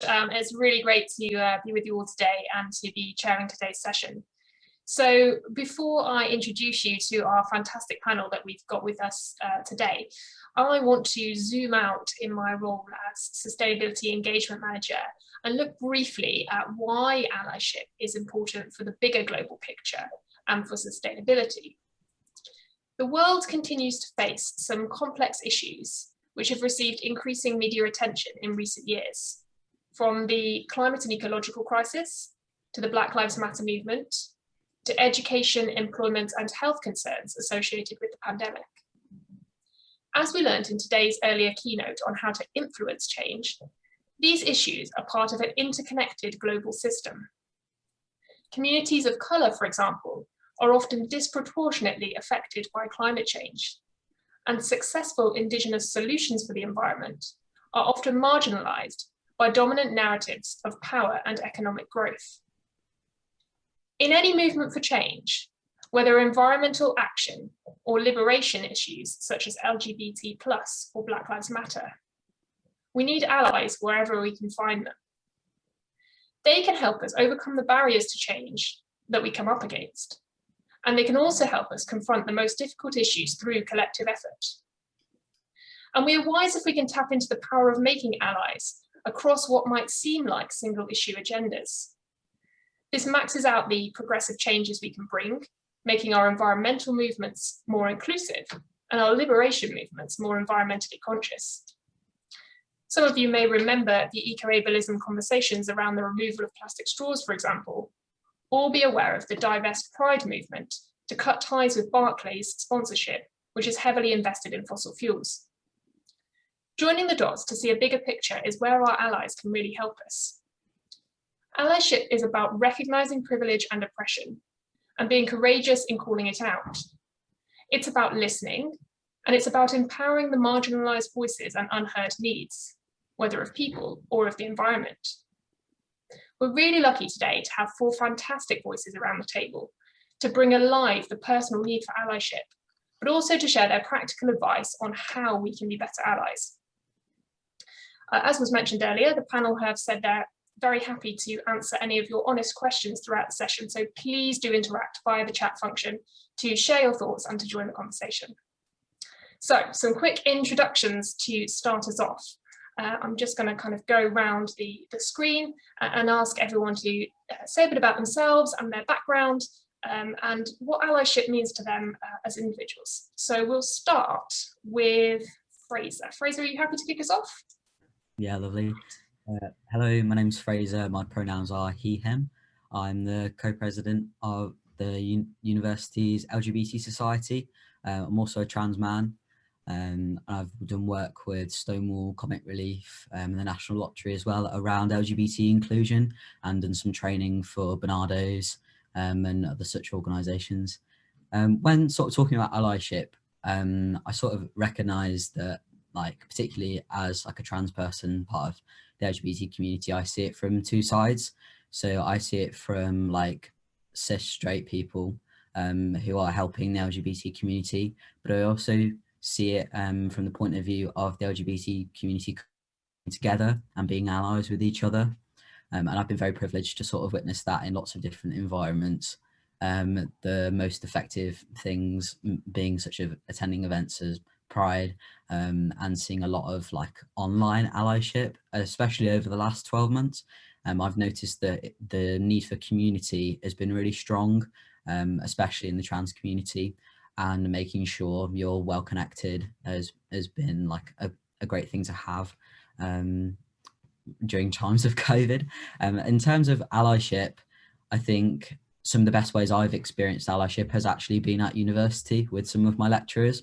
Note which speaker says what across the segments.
Speaker 1: It's really great to be with you all today and to be chairing today's session. So before I introduce you to our fantastic panel that we've got with us today, I want to zoom out in my role as Sustainability Engagement Manager and look briefly at why allyship is important for the bigger global picture and for sustainability. The world continues to face some complex issues which have received increasing media attention in recent years, from the climate and ecological crisis to the Black Lives Matter movement, to education, employment and health concerns associated with the pandemic. As we learned in today's earlier keynote on how to influence change, these issues are part of an interconnected global system. Communities of colour, for example, are often disproportionately affected by climate change, and successful Indigenous solutions for the environment are often marginalised by dominant narratives of power and economic growth. In any movement for change, whether environmental action or liberation issues such as LGBT+ or Black Lives Matter, we need allies wherever we can find them. They can help us overcome the barriers to change that we come up against, and they can also help us confront the most difficult issues through collective effort. And we are wise if we can tap into the power of making allies across what might seem like single issue agendas. This maxes out the progressive changes we can bring, making our environmental movements more inclusive and our liberation movements more environmentally conscious. Some of you may remember the eco-ableism conversations around the removal of plastic straws, for example, or be aware of the Divest Pride movement to cut ties with Barclays sponsorship, which is heavily invested in fossil fuels. Joining the dots to see a bigger picture is where our allies can really help us. Allyship is about recognising privilege and oppression and being courageous in calling it out. It's about listening, and it's about empowering the marginalised voices and unheard needs, whether of people or of the environment. We're really lucky today to have 4 fantastic voices around the table to bring alive the personal need for allyship, but also to share their practical advice on how we can be better allies. As was mentioned earlier, the panel have said they're very happy to answer any of your honest questions throughout the session, so please do interact via the chat function to share your thoughts and to join the conversation. So, some quick introductions to start us off. I'm just going to kind of go around the screen and ask everyone to say a bit about themselves and their background and what allyship means to them as individuals. So we'll start with Fraser. Fraser, are you happy to kick us off?
Speaker 2: Yeah, lovely. Hello, my name's Fraser. My pronouns are he, him. I'm the co-president of the university's LGBT society. I'm also a trans man. I've done work with Stonewall, Comic Relief and the National Lottery as well around LGBT inclusion, and done some training for Bernardo's and other such organisations. When sort of talking about allyship, I sort of recognise that, like, particularly as like a trans person, part of the LGBT community, I see it from 2 sides. So I see it from like cis straight people who are helping the LGBT community, but I also see it from the point of view of the LGBT community coming together and being allies with each other. And I've been very privileged to sort of witness that in lots of different environments. The most effective things being such as attending events as Pride and seeing a lot of like online allyship, especially over the last 12 months. I've noticed that the need for community has been really strong, especially in the trans community, and making sure you're well connected has been like a great thing to have during times of COVID. In terms of allyship, I think some of the best ways I've experienced allyship has actually been at university with some of my lecturers.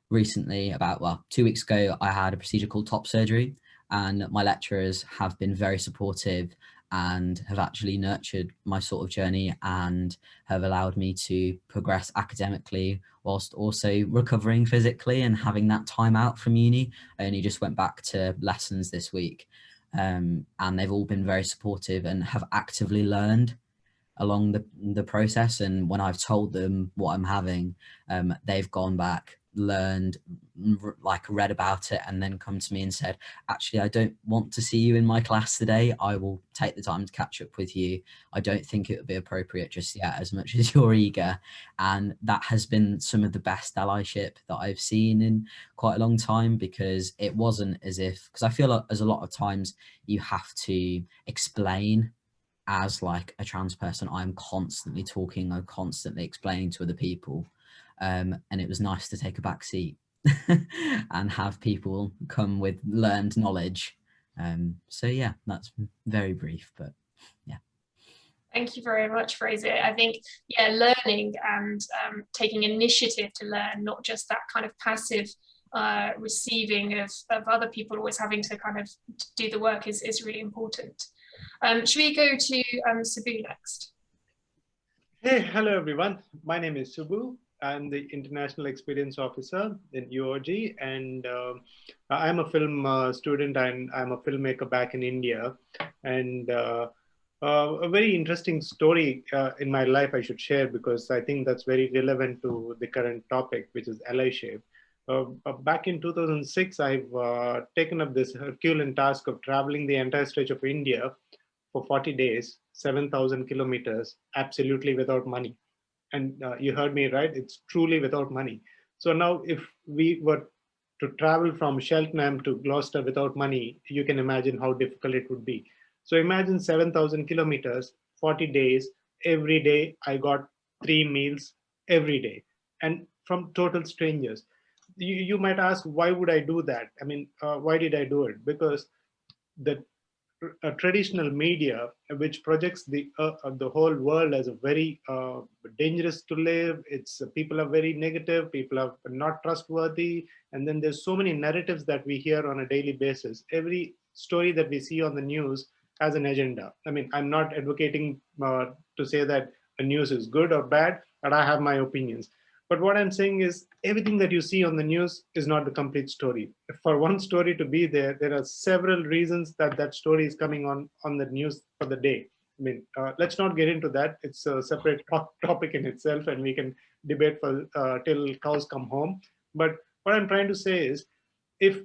Speaker 2: Recently, about 2 weeks ago, I had a procedure called top surgery, and my lecturers have been very supportive and have actually nurtured my sort of journey and have allowed me to progress academically whilst also recovering physically and having that time out from uni. I only just went back to lessons this week, and they've all been very supportive and have actively learned along the process. And when I've told them what I'm having, they've gone back learned, like read about it, and then come to me and said, actually, I don't want to see you in my class today. I will take the time to catch up with you. I don't think it would be appropriate just yet, as much as you're eager. And that has been some of the best allyship that I've seen in quite a long time, because it wasn't as if, because I feel like there's a lot of times you have to explain. As like a trans person, I'm constantly talking, I'm constantly explaining to other people, and it was nice to take a back seat and have people come with learned knowledge. So yeah, that's very brief, but yeah.
Speaker 1: Thank you very much, Fraser. I think, yeah, learning and taking initiative to learn, not just that kind of passive receiving of other people always having to kind of do the work is really important. Should we go to Subbu next?
Speaker 3: Hey, hello everyone. My name is Subbu. I'm the International Experience Officer in UOG, and I'm a film student, and I'm a filmmaker back in India. And a very interesting story in my life I should share, because I think that's very relevant to the current topic, which is allyship. Back in 2006, I've taken up this Herculean task of traveling the entire stretch of India for 40 days, 7,000 kilometers, absolutely without money. And you heard me right, it's truly without money. So now if we were to travel from Cheltenham to Gloucester without money, you can imagine how difficult it would be. So imagine 7,000 kilometers, 40 days, every day I got 3 meals every day, and from total strangers. You might ask, why would I do that? I mean, why did I do it? Because the traditional media, which projects the whole world as a very dangerous to live. It's people are very negative, people are not trustworthy, and then there's so many narratives that we hear on a daily basis. Every story that we see on the news has an agenda. I mean, I'm not advocating to say that the news is good or bad, but I have my opinions. But what I'm saying is everything that you see on the news is not the complete story. For one story to be there, there are several reasons that that story is coming on the news for the day. I mean, let's not get into that. It's a separate topic in itself, and we can debate for till cows come home. But what I'm trying to say is, if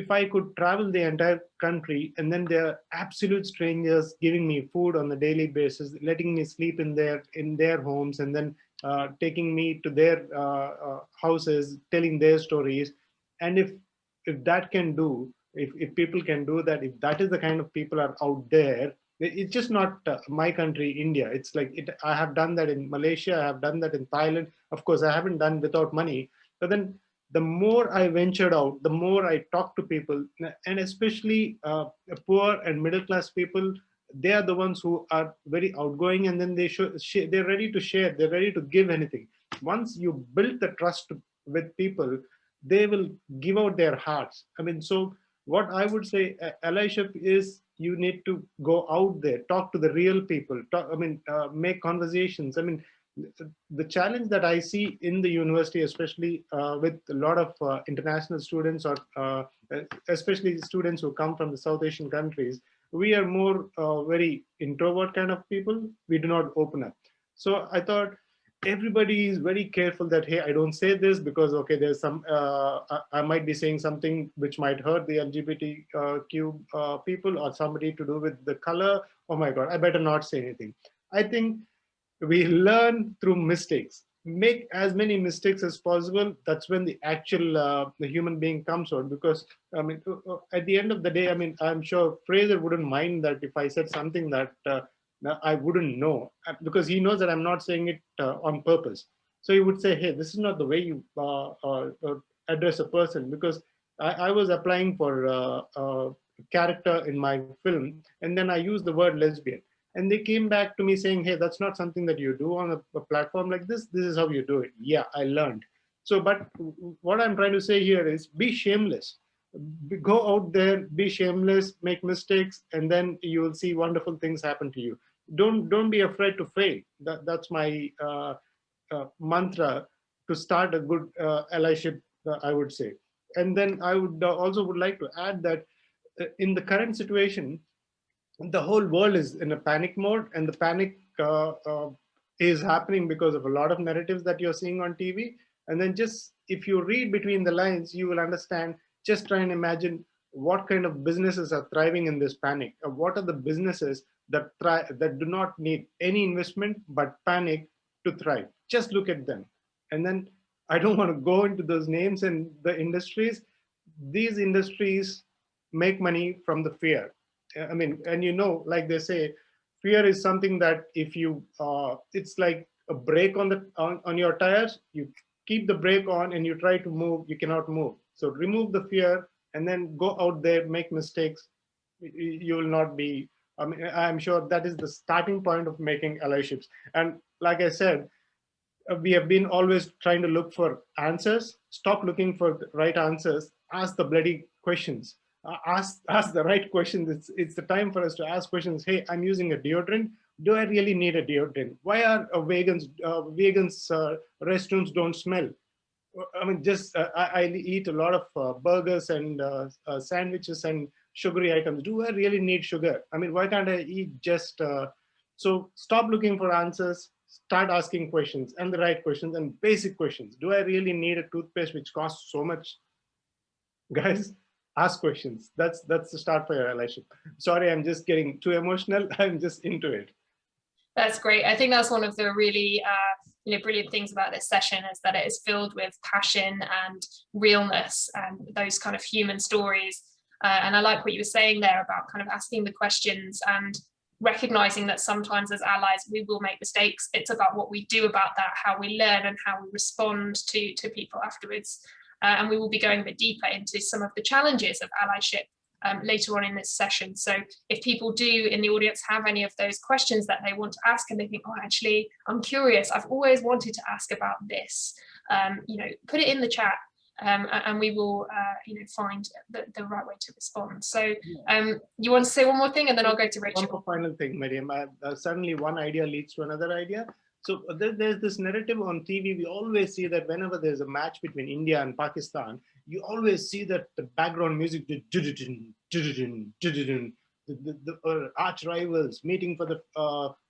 Speaker 3: I could travel the entire country, and then there are absolute strangers giving me food on a daily basis, letting me sleep in their homes, and then taking me to their houses, telling their stories, and if that can do, if people can do that, if that is the kind of people are out there, it's just not my country, India. It's like it. I have done that in Malaysia. I have done that in Thailand. Of course, I haven't done without money, but then the more I ventured out, the more I talked to people, and especially poor and middle class people. They are the ones who are very outgoing, and then they're ready to share, they're ready to give anything. Once you build the trust with people, they will give out their hearts. I mean, so what I would say, allyship is, you need to go out there, talk to the real people, make conversations. I mean, the challenge that I see in the university, especially with a lot of international students, or especially students who come from the South Asian countries, we are more very introvert kind of people. We do not open up. So I thought everybody is very careful that, hey, I don't say this because, okay, there's some, I might be saying something which might hurt the LGBTQ people, or somebody to do with the color. Oh my God, I better not say anything. I think we learn through mistakes. Make as many mistakes as possible. That's when the actual the human being comes out. Because I mean, at the end of the day, I mean, I'm sure Fraser wouldn't mind that if I said something that I wouldn't know, because he knows that I'm not saying it on purpose. So he would say, "Hey, this is not the way you address a person." Because I was applying for a character in my film, and then I used the word lesbian. And they came back to me saying, hey, that's not something that you do on a platform like this. This is how you do it. Yeah, I learned. So, but what I'm trying to say here is be shameless. Go out there, be shameless, make mistakes, and then you will see wonderful things happen to you. Don't be afraid to fail. That's my mantra to start a good allyship, I would say. And then I would also would like to add that in the current situation, the whole world is in a panic mode, and the panic is happening because of a lot of narratives that you're seeing on TV. And then just, if you read between the lines, you will understand, just try and imagine what kind of businesses are thriving in this panic. What are the businesses that do not need any investment but panic to thrive? Just look at them. And then I don't want to go into those names and the industries. These industries make money from the fear. I mean, and like they say, fear is something that if you, it's like a brake on your tires. You keep the brake on and you try to move, you cannot move. So remove the fear and then go out there, make mistakes. You will not be, I mean, I'm sure that is the starting point of making allyships. And like I said, we have been always trying to look for answers. Stop looking for the right answers. Ask the bloody questions. Ask the right questions. It's the time for us to ask questions. Hey, I'm using a deodorant. Do I really need a deodorant? Why are vegans restaurants don't smell? I mean, just I eat a lot of burgers and sandwiches and sugary items. Do I really need sugar? I mean, why can't I eat just? So stop looking for answers. Start asking questions, and the right questions and basic questions. Do I really need a toothpaste which costs so much? Guys, ask questions. That's the start for your allyship. Sorry, I'm just getting too emotional. I'm just into it.
Speaker 1: That's great. I think that's one of the really brilliant things about this session, is that it is filled with passion and realness and those kind of human stories. And I like what you were saying there about kind of asking the questions and recognizing that sometimes as allies we will make mistakes. It's about what we do about that, how we learn and how we respond to people afterwards. And we will be going a bit deeper into some of the challenges of allyship later on in this session. So if people do in the audience have any of those questions that they want to ask and they think, oh, actually, I'm curious, I've always wanted to ask about this, put it in the chat. And we will, find the right way to respond. So you want to say one more thing, and then I'll go to Rachel.
Speaker 3: One more final thing, Miriam. Suddenly one idea leads to another idea. So there's this narrative on TV. We always see that whenever there's a match between India and Pakistan, you always see that the background music, the arch rivals meeting for the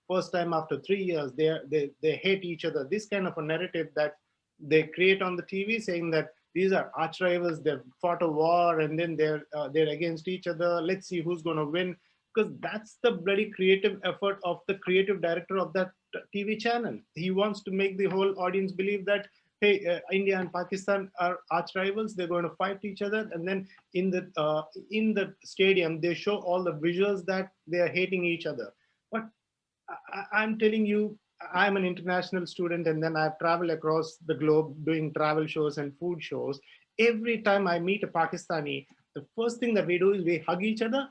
Speaker 3: first time after 3 years. They hate each other. This kind of a narrative that they create on the TV, saying that these are arch rivals, they've fought a war and then they're against each other. Let's see who's going to win. Because that's the bloody creative effort of the creative director of that TV channel. He wants to make the whole audience believe that, hey, India and Pakistan are arch rivals. They're going to fight each other. And then in the stadium, they show all the visuals that they are hating each other. But I'm telling you, I'm an international student, and then I've traveled across the globe doing travel shows and food shows. Every time I meet a Pakistani, the first thing that we do is we hug each other.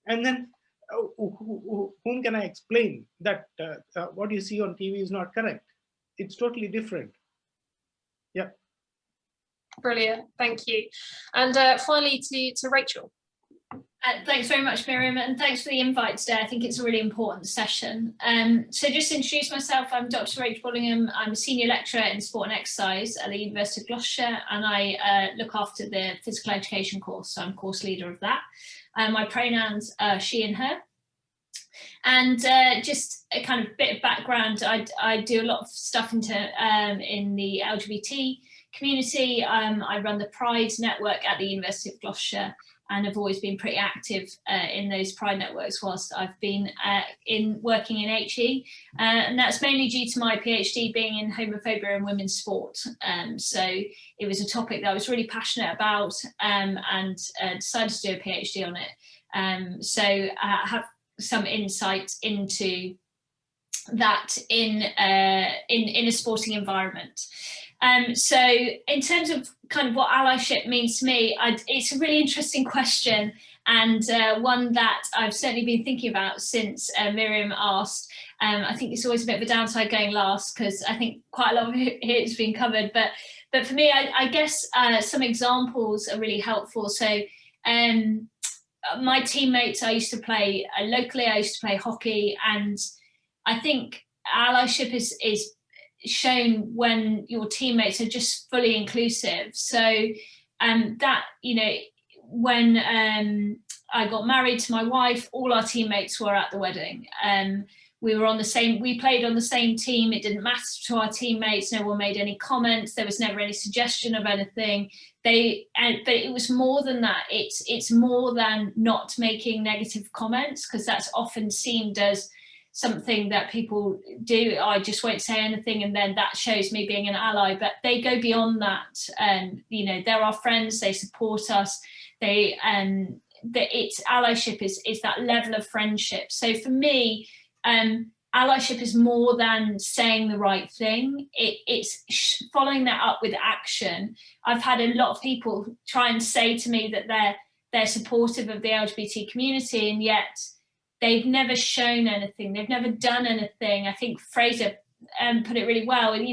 Speaker 3: And then whom can I explain that what you see on TV is not correct? It's totally different. Yeah.
Speaker 1: Brilliant, thank you. And finally to Rachel.
Speaker 4: Thanks very much, Miriam, and thanks for the invite today. I think it's a really important session. So just to introduce myself, I'm Dr. Rachael Bullingham. I'm a senior lecturer in sport and exercise at the University of Gloucestershire, and I look after the physical education course, so I'm course leader of that. My pronouns are she and her. And just a kind of bit of background, I do a lot of stuff in the LGBT community. I run the Pride network at the University of Gloucestershire, and have always been pretty active in those Pride networks whilst I've been working in HE. And that's mainly due to my PhD being in homophobia and women's sport. So it was a topic that I was really passionate about, and decided to do a PhD on it. So I have some insight into that in a sporting environment. So in terms of kind of what allyship means to me, it's a really interesting question, and one that I've certainly been thinking about since Miriam asked. I think it's always a bit of a downside going last, because I think quite a lot of it has been covered, but for me, I guess some examples are really helpful. So my teammates, I used to play locally, I used to play hockey, and I think allyship is shown when your teammates are just fully inclusive. So that, when I got married to my wife, all our teammates were at the wedding. we played on the same team. It didn't matter to our teammates. No one made any comments. There was never any suggestion of anything. But it was more than that. It's more than not making negative comments, because that's often seen as something that people do. I just won't say anything, and then that shows me being an ally. But they go beyond that, and they're our friends. They support us. It's allyship is that level of friendship. So for me, allyship is more than saying the right thing. It's following that up with action. I've had a lot of people try and say to me that they're supportive of the LGBT community, and yet they've never shown anything. They've never done anything. I think Fraser put it really well. And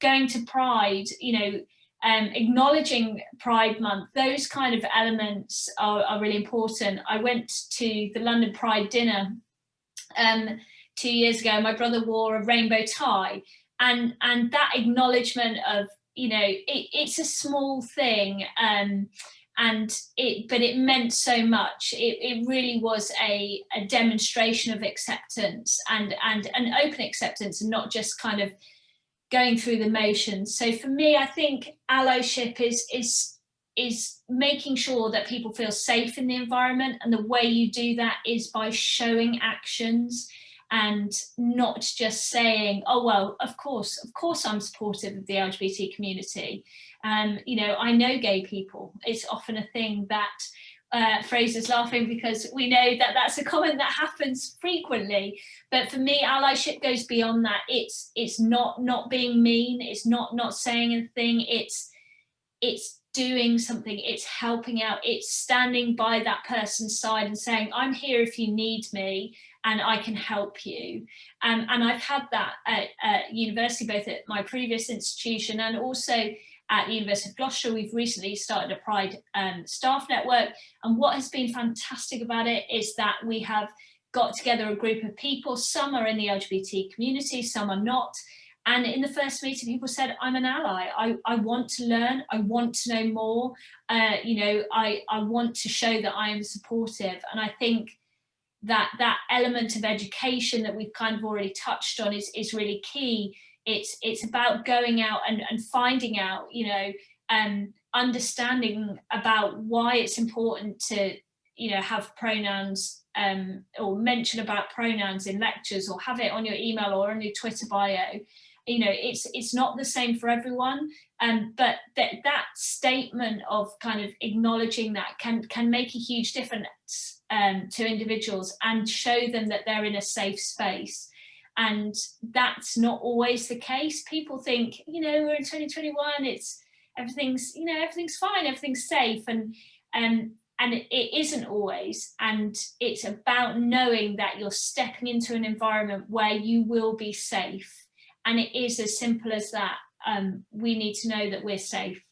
Speaker 4: going to Pride, acknowledging Pride Month, those kind of elements are really important. I went to the London Pride dinner 2 years ago. My brother wore a rainbow tie, and that acknowledgement of it's a small thing, but it meant so much. It really was a demonstration of acceptance and an open acceptance, and not just kind of going through the motions. So for me, I think allyship is making sure that people feel safe in the environment, and the way you do that is by showing actions and not just saying, oh well, of course I'm supportive of the LGBT community. I know gay people. It's often a thing that Fraser's laughing because we know that that's a comment that happens frequently. But for me, allyship goes beyond that. It's not being mean. It's not saying anything. It's doing something. It's helping out. It's standing by that person's side and saying, I'm here if you need me, and I can help you. And I've had that at university, both at my previous institution and also at the University of Gloucestershire. We've recently started a Pride staff network, and what has been fantastic about it is that we have got together a group of people. Some are in the LGBT community, some are not. And in the first meeting, people said, I'm an ally. I want to learn. I want to know more. I want to show that I am supportive. And I think that element of education that we've kind of already touched on is really key. It's about going out and finding out, understanding about why it's important to, have pronouns or mention about pronouns in lectures, or have it on your email or on your Twitter bio. It's not the same for everyone, but that statement of kind of acknowledging that can make a huge difference to individuals and show them that they're in a safe space. And that's not always the case. People think, we're in 2021, everything's fine, everything's safe, and it isn't always. And it's about knowing that you're stepping into an environment where you will be safe. And it is as simple as that. We need to know that we're safe.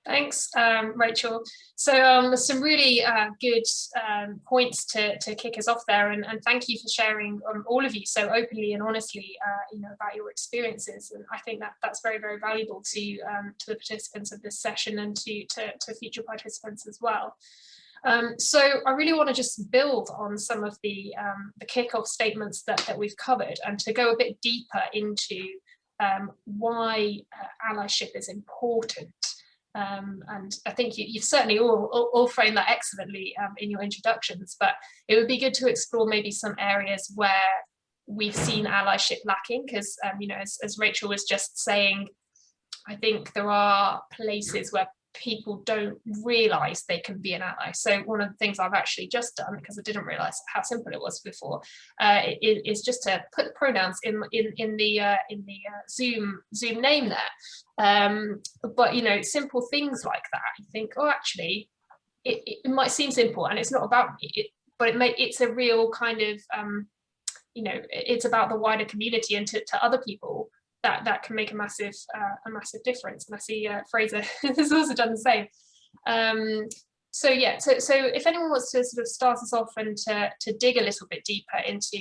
Speaker 1: Thanks, Rachel. So some really good points to kick us off there, and thank you for sharing, all of you, so openly and honestly, about your experiences. And I think that's very, very valuable to the participants of this session, and to future participants as well. So I really want to just build on some of the kickoff statements that we've covered, and to go a bit deeper into why allyship is important. And I think you've certainly all framed that excellently in your introductions, but it would be good to explore maybe some areas where we've seen allyship lacking, because as Rachel was just saying, I think there are places where people don't realise they can be an ally. So one of the things I've actually just done, because I didn't realise how simple it was before, is just to put the pronouns in the Zoom name there. But simple things like that, you think, oh, actually, it might seem simple, and it's not about me, but it's a real kind of it's about the wider community, and to other people. That can make a massive difference. And I see Fraser has also done the same. So if anyone wants to sort of start us off and to dig a little bit deeper into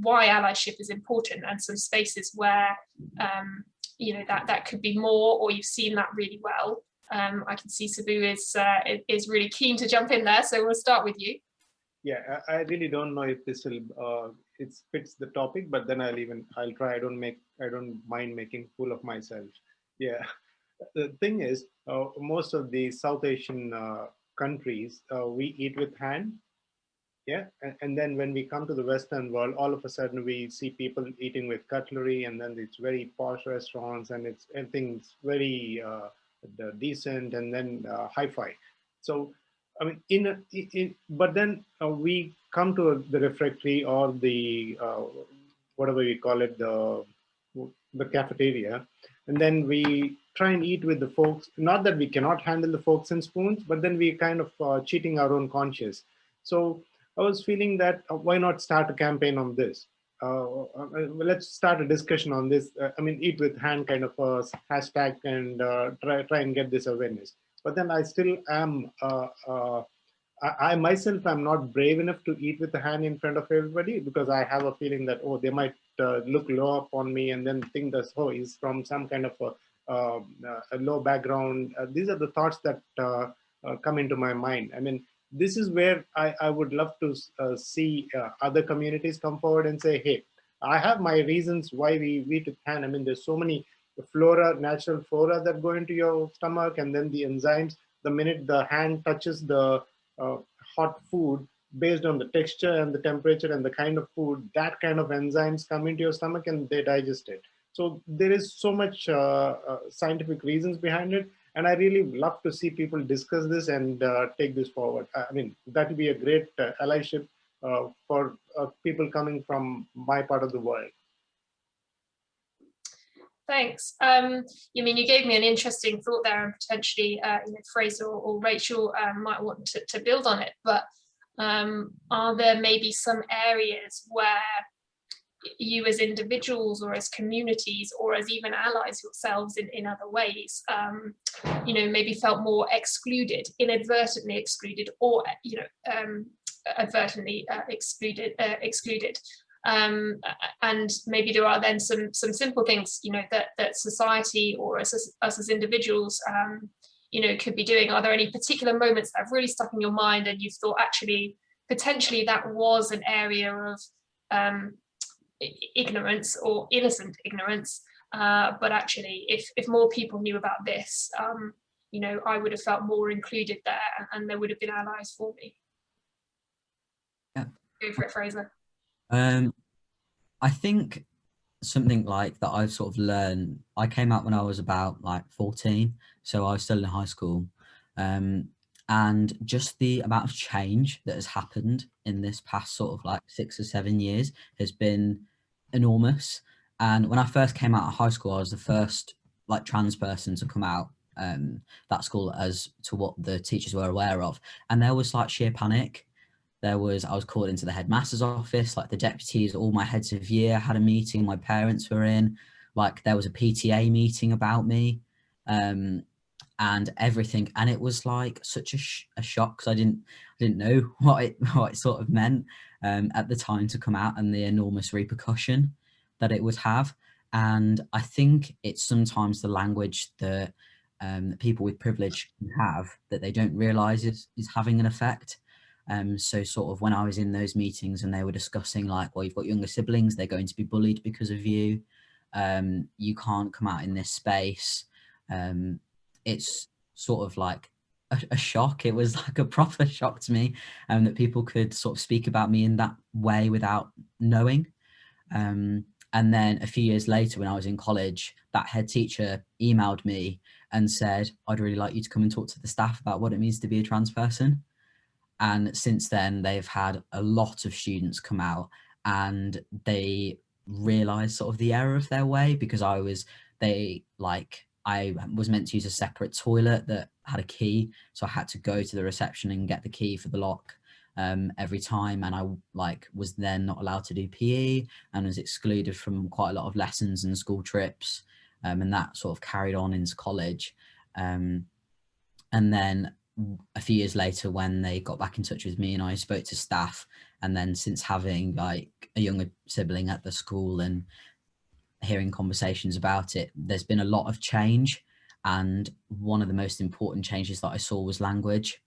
Speaker 1: why allyship is important, and some spaces where that could be more, or you've seen that really well. I can see Subbu is really keen to jump in there, so we'll start with you.
Speaker 3: Yeah, I really don't know if this will it fits the topic, but then I'll try. I don't mind making fool of myself. Yeah, the thing is, most of the South Asian countries, we eat with hand. Yeah, and then when we come to the Western world, all of a sudden we see people eating with cutlery, and then it's very posh restaurants, and it's everything's very decent, and then hi-fi. So, I mean, but then we come to the refectory or the whatever we call it, the cafeteria, and then we try and eat with the folks. Not that we cannot handle the forks and spoons, but then we kind of cheating our own conscience. So I was feeling that why not start a campaign on this? Let's start a discussion on this. I mean, eat with hand kind of a hashtag, and try and get this awareness. But then I still am. I myself am not brave enough to eat with the hand in front of everybody, because I have a feeling that, oh, they might look low upon me and then think that, oh, he's from some kind of a low background. These are the thoughts that come into my mind. I mean, this is where I would love to see other communities come forward and say, hey, I have my reasons why we eat with hand. I mean, there's so many natural flora that go into your stomach, and then the enzymes, the minute the hand touches the uh, hot food, based on the texture and the temperature and the kind of food, that kind of enzymes come into your stomach and they digest it. So there is so much scientific reasons behind it. And I really love to see people discuss this and take this forward. I mean, that would be a great allyship for people coming from my part of the world.
Speaker 1: Thanks. You mean, you gave me an interesting thought there, and potentially Fraser or Rachel might want to build on it. But are there maybe some areas where you as individuals or as communities or as even allies yourselves in other ways, maybe felt more excluded, inadvertently excluded, or advertently excluded? And maybe there are then some simple things, that society or us as individuals, could be doing. Are there any particular moments that have really stuck in your mind and you've thought, actually, potentially that was an area of ignorance or innocent ignorance, but actually, if more people knew about this, I would have felt more included there, and there would have been allies for me.
Speaker 2: Yeah.
Speaker 1: Go for it, Fraser.
Speaker 2: I think something like that I've sort of learned, I came out when I was about like 14, so I was still in high school, and just the amount of change that has happened in this past sort of like 6 or 7 years has been enormous. And when I first came out of high school, I was the first like trans person to come out that school, as to what the teachers were aware of, and there was like sheer panic. I was called into the headmaster's office, like the deputies, all my heads of year had a meeting, my parents were in, like there was a PTA meeting about me, and everything. And it was like such a shock, because I didn't know what it sort of meant at the time to come out, and the enormous repercussion that it would have. And I think it's sometimes the language that people with privilege can have that they don't realise is having an effect. So sort of when I was in those meetings and they were discussing like, well, you've got younger siblings, they're going to be bullied because of you. You can't come out in this space. It's sort of like a shock. It was like a proper shock to me that people could sort of speak about me in that way without knowing. And then a few years later, when I was in college, that head teacher emailed me and said, I'd really like you to come and talk to the staff about what it means to be a trans person. And since then, they've had a lot of students come out, and they realised sort of the error of their way, because I was meant to use a separate toilet that had a key, so I had to go to the reception and get the key for the lock every time, and I was then not allowed to do PE and was excluded from quite a lot of lessons and school trips, and that sort of carried on into college. And then a few years later, when they got back in touch with me and I spoke to staff, and then since having like a younger sibling at the school and hearing conversations about it, there's been a lot of change. And one of the most important changes that I saw was language.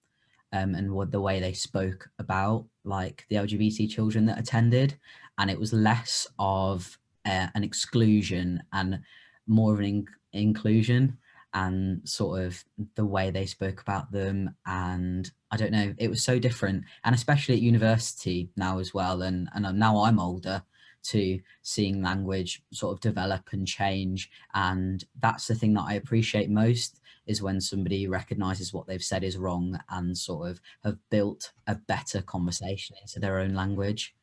Speaker 2: and what the way they spoke about like the LGBT children that attended, and it was less of an exclusion and more of an inclusion, and sort of the way they spoke about them. And I don't know, it was so different, and especially at university now as well, and now I'm older, to seeing language sort of develop and change. And that's the thing that I appreciate most, is when somebody recognizes what they've said is wrong and sort of have built a better conversation into their own language.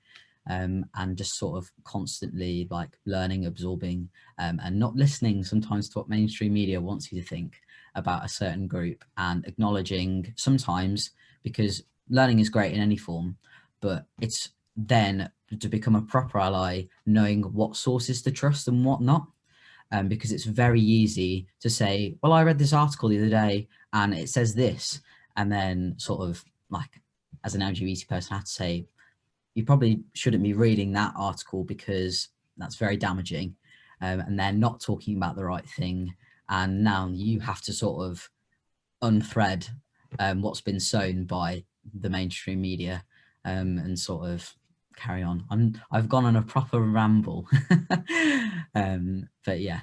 Speaker 2: And just sort of constantly like learning, absorbing, and not listening sometimes to what mainstream media wants you to think about a certain group, and acknowledging sometimes, because learning is great in any form, but it's then to become a proper ally, knowing what sources to trust and what not. Because it's very easy to say, well, I read this article the other day and it says this, and then sort of like, as an LGBT person, I have to say, you probably shouldn't be reading that article because that's very damaging, and they're not talking about the right thing. And now you have to sort of unthread what's been sown by the mainstream media, and sort of carry on. I've gone on a proper ramble. But yeah,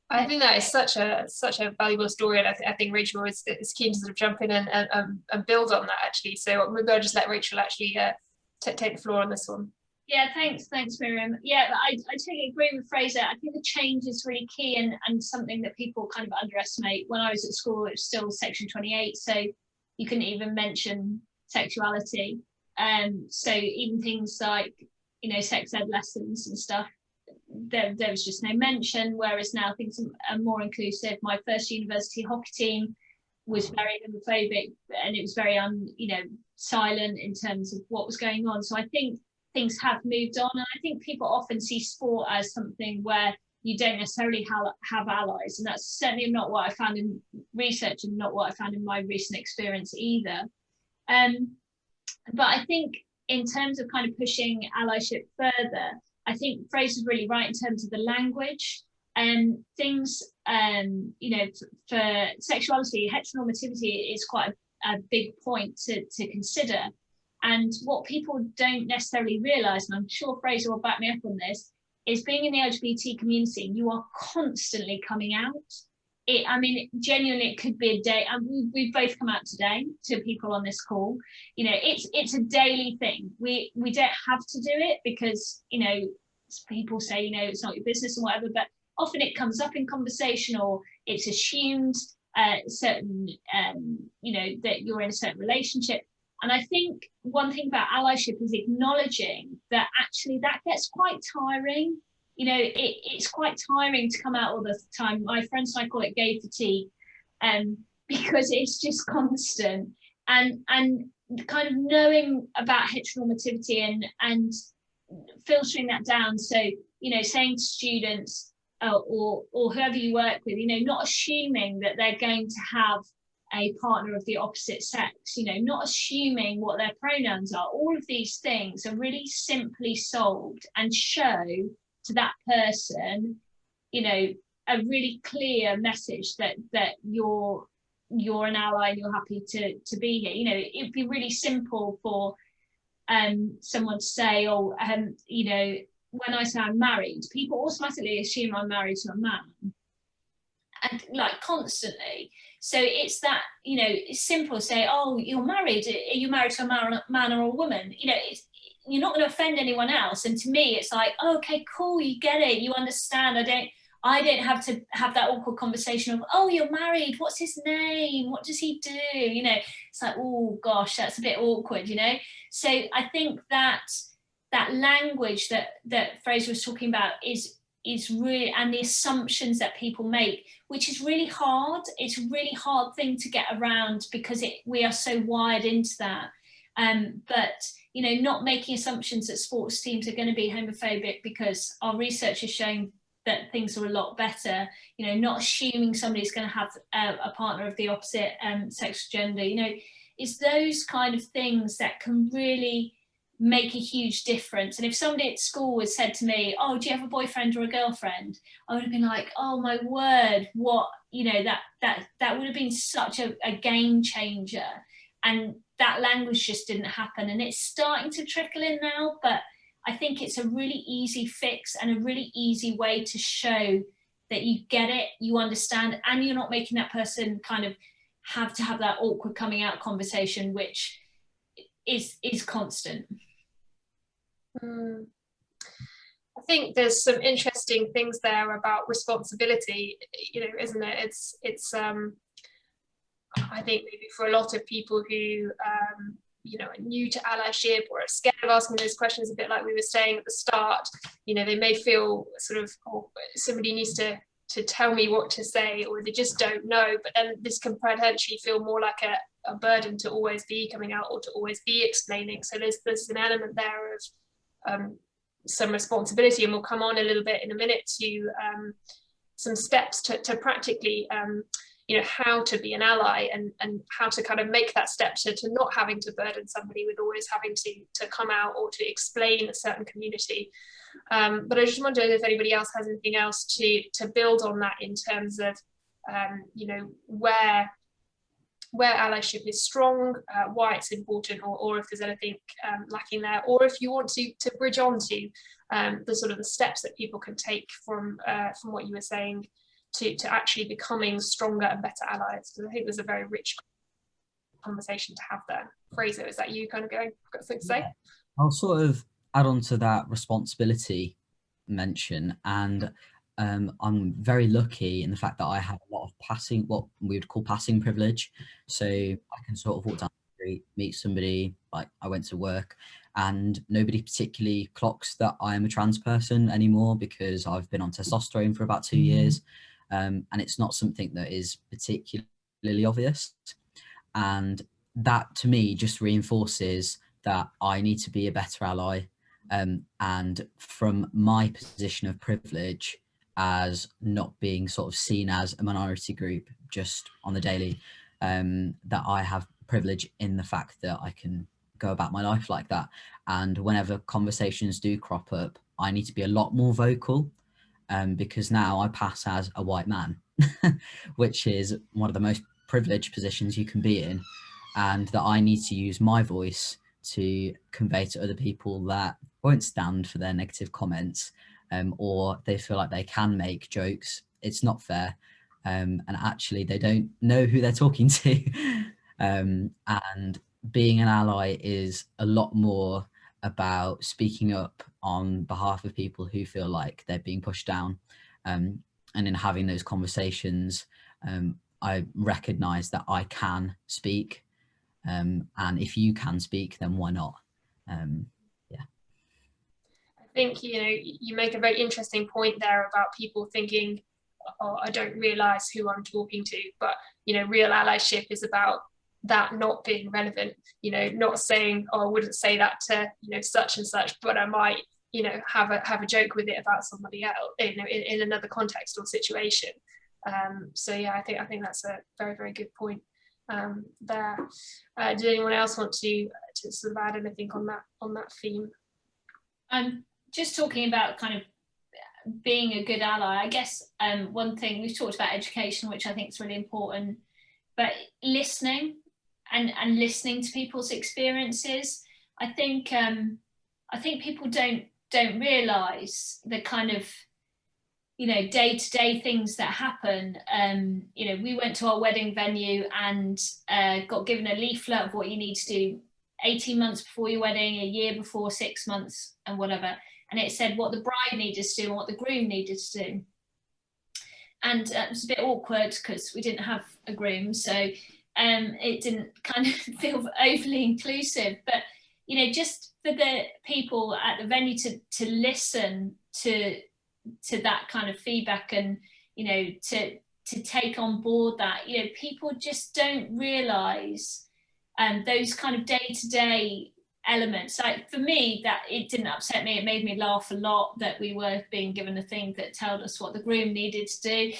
Speaker 1: I think that is such a valuable story, and I think Rachel is keen to sort of jump in and build on that actually. So maybe I'll just let Rachel actually take the floor on this one.
Speaker 4: Yeah, thanks Miriam. Yeah, I totally agree with Fraser. I think the change is really key, and something that people kind of underestimate. When I was at school, it was still Section 28, so you couldn't even mention sexuality. So even things like, you know, sex ed lessons and stuff, there was just no mention, whereas now things are more inclusive. My first university hockey team was very homophobic, and it was very silent in terms of what was going on. So I think things have moved on, and I think people often see sport as something where you don't necessarily have allies, and that's certainly not what I found in research, and not what I found in my recent experience either. But I think in terms of kind of pushing allyship further, I think Fraser's really right in terms of the language and things. For sexuality, heteronormativity is quite a big point to consider. And what people don't necessarily realise, and I'm sure Fraser will back me up on this, is being in the LGBT community, you are constantly coming out. Genuinely, it could be a day, and we've both come out today to people on this call. You know, it's a daily thing. We don't have to do it because, you know, people say, you know, it's not your business and whatever, but often it comes up in conversation, or it's assumed certain, that you're in a certain relationship. And I think one thing about allyship is acknowledging that actually that gets quite tiring. You know, it's quite tiring to come out all the time. My friends and I call it gay fatigue, because it's just constant. And kind of knowing about heteronormativity and filtering that down. So, you know, saying to students or whoever you work with, you know, not assuming that they're going to have a partner of the opposite sex, you know, not assuming what their pronouns are. All of these things are really simply solved and show to that person, you know, a really clear message that you're an ally and you're happy to be here. You know, it'd be really simple for someone to say, you know, when I say I'm married, people automatically assume I'm married to a man, and like constantly. So it's that, you know, it's simple to say, oh, you're married. Are you married to a man or a woman? You know, you're not going to offend anyone else. And to me, it's like, oh, okay, cool, you get it, you understand. I don't have to have that awkward conversation of, oh, you're married, what's his name? What does he do? You know, it's like, oh gosh, that's a bit awkward, you know? So I think that language that Fraser was talking about is really, and the assumptions that people make, which is really hard. It's a really hard thing to get around because we are so wired into that. But, you know, not making assumptions that sports teams are going to be homophobic because our research is showing that things are a lot better. You know, not assuming somebody's going to have a partner of the opposite sex or gender. You know, it's those kind of things that can really make a huge difference. And if somebody at school had said to me, oh, do you have a boyfriend or a girlfriend? I would have been like, oh my word, what, you know, that would have been such a game changer. and that language just didn't happen. And it's starting to trickle in now, but I think it's a really easy fix and a really easy way to show that you get it, you understand, and you're not making that person kind of have to have that awkward coming out conversation, which is constant.
Speaker 1: I think there's some interesting things there about responsibility, isn't it? It's I think maybe for a lot of people who are new to allyship or are scared of asking those questions, a bit like we were saying at the start, they may feel sort of, oh, somebody needs to tell me what to say, or they just don't know. But then this can potentially feel more like a burden to always be coming out or to always be explaining. So there's an element there of some responsibility, and we'll come on a little bit in a minute to some steps to practically how to be an ally and how to kind of make that step to not having to burden somebody with always having to come out or to explain a certain community. But I just wonder if anybody else has anything else to build on that in terms of where allyship is strong, why it's important, or if there's anything lacking there, or if you want to bridge on to the sort of the steps that people can take from what you were saying to actually becoming stronger and better allies. So I think there's a very rich conversation to have there. Fraser, is that you kind of got something to say?
Speaker 2: Yeah. I'll sort of add on to that responsibility mention, and I'm very lucky in the fact that I have a lot of passing, what we would call passing privilege. So I can sort of walk down the street, meet somebody, like I went to work, and nobody particularly clocks that I am a trans person anymore because I've been on testosterone for about 2 years. And it's not something that is particularly obvious. And that to me just reinforces that I need to be a better ally. And from my position of privilege as not being sort of seen as a minority group just on the daily, that I have privilege in the fact that I can go about my life like that. And whenever conversations do crop up, I need to be a lot more vocal. Because now I pass as a white man, which is one of the most privileged positions you can be in, and that I need to use my voice to convey to other people that won't stand for their negative comments, or they feel like they can make jokes. It's not fair, and actually they don't know who they're talking to. And being an ally is a lot more about speaking up on behalf of people who feel like they're being pushed down, and in having those conversations, I recognize that I can speak, and if you can speak, then why not? Yeah,
Speaker 1: I think you make a very interesting point there about people thinking, oh, I don't realize who I'm talking to, but real allyship is about that not being relevant, not saying, oh, I wouldn't say that to such and such, but I might have a joke with it about somebody else in another context or situation. So yeah, I think that's a very, very good point there. Did anyone else want to sort of add anything on that theme?
Speaker 4: Just talking about kind of being a good ally, I guess one thing we've talked about education, which I think is really important, but listening and listening to people's experiences. I think people don't realise the kind of day-to-day things that happen. We went to our wedding venue and got given a leaflet of what you need to do 18 months before your wedding, a year before, 6 months, and whatever. And it said what the bride needed to do and what the groom needed to do. And it was a bit awkward because we didn't have a groom, so it didn't kind of feel overly inclusive. But just for the people at the venue to listen to that kind of feedback, and to take on board that, people just don't realise those kind of day-to-day elements. Like for me, that it didn't upset me, it made me laugh a lot that we were being given a thing that told us what the groom needed to do,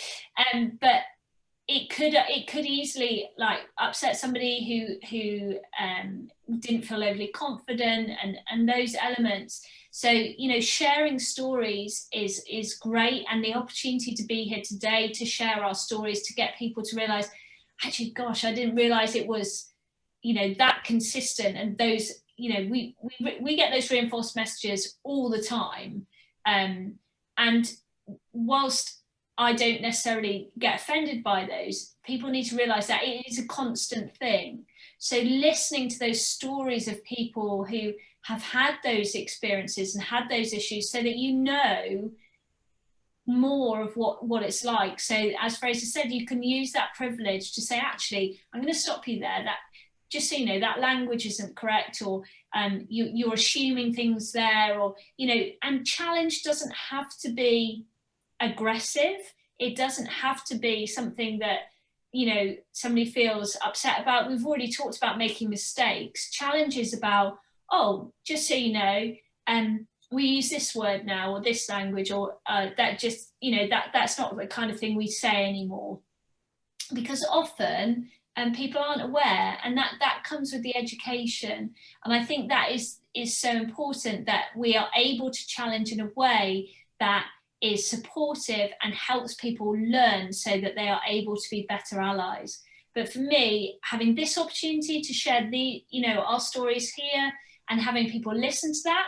Speaker 4: but it could easily like upset somebody who didn't feel overly confident, and those elements. So sharing stories is great, and the opportunity to be here today to share our stories, to get people to realise, actually, gosh, I didn't realise it was you know, that consistent, and those, you know, we get those reinforced messages all the time, and whilst I don't necessarily get offended by those, people need to realize that it is a constant thing. So listening to those stories of people who have had those experiences and had those issues, so that you know more of what it's like. So as Fraser said, you can use that privilege to say, actually, I'm going to stop you there, that just so you know, that language isn't correct, or you're assuming things there, or, you know, and challenge doesn't have to be aggressive. It doesn't have to be something that, you know, somebody feels upset about. We've already talked about making mistakes. Challenge is about, oh, just so you know, we use this word now, or this language, or that just, you know, that's not the kind of thing we say anymore. Because often people aren't aware, and that comes with the education. And I think that is so important, that we are able to challenge in a way that is supportive and helps people learn, so that they are able to be better allies. But for me, having this opportunity to share our stories here, and having people listen to that,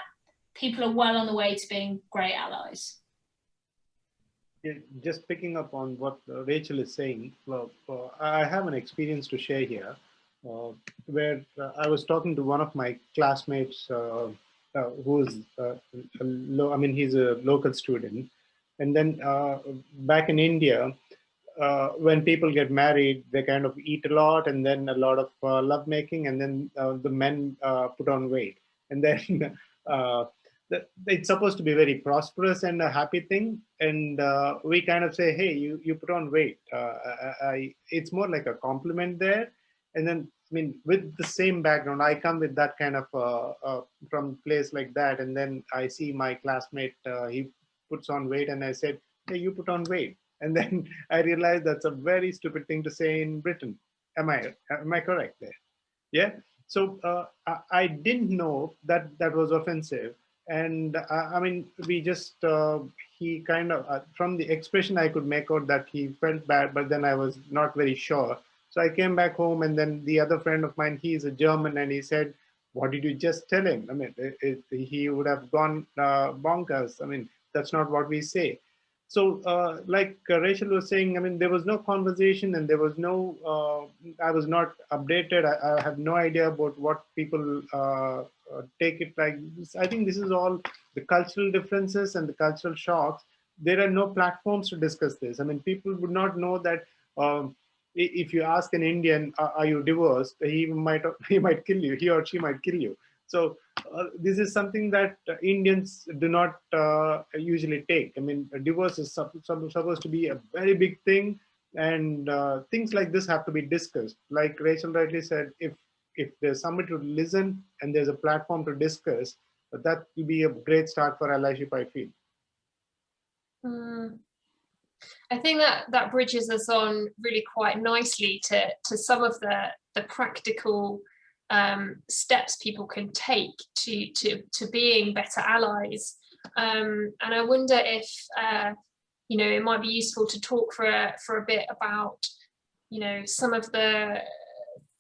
Speaker 4: people are well on the way to being great allies.
Speaker 3: Yeah, just picking up on what Rachel is saying, I have an experience to share here, where I was talking to one of my classmates who's, he's a local student. And then back in India, when people get married, they kind of eat a lot, and then a lot of lovemaking, and then the men put on weight. And then it's supposed to be very prosperous and a happy thing. And we kind of say, hey, you put on weight. It's more like a compliment there. And then, I mean, with the same background, I come with that kind of from place like that. And then I see my classmate, he puts on weight, and I said, hey, you put on weight. And then I realized that's a very stupid thing to say in Britain. Am I correct there? Yeah. So I didn't know that was offensive. And I mean, we just, he kind of, from the expression I could make out that he felt bad, but then I was not very sure. So I came back home, and then the other friend of mine, he's a German, and he said, what did you just tell him? I mean, he would have gone bonkers. I mean, that's not what we say. So like Rachel was saying, I mean, there was no conversation, and there was no, I was not updated. I have no idea about what people take it like. I think this is all the cultural differences and the cultural shocks. There are no platforms to discuss this. I mean, people would not know that if you ask an Indian, are you divorced? He might kill you. He or she might kill you. So this is something that Indians do not usually take. I mean, divorce is supposed to be a very big thing, and things like this have to be discussed. Like Rachel rightly said, if there's somebody to listen and there's a platform to discuss, that will be a great start for allyship, I feel.
Speaker 1: I think that bridges us on really quite nicely to some of the practical steps people can take to being better allies, and I wonder if it might be useful to talk for a bit about some of the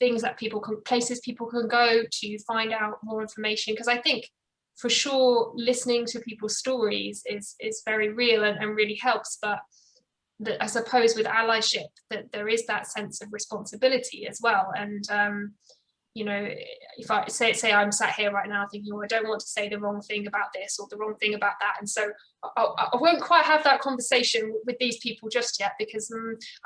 Speaker 1: things that places people can go to find out more information, because I think for sure listening to people's stories is very real and really helps, but I suppose with allyship that there is that sense of responsibility as well. And if I say I'm sat here right now thinking, I don't want to say the wrong thing about this or the wrong thing about that, and so I won't quite have that conversation with these people just yet, because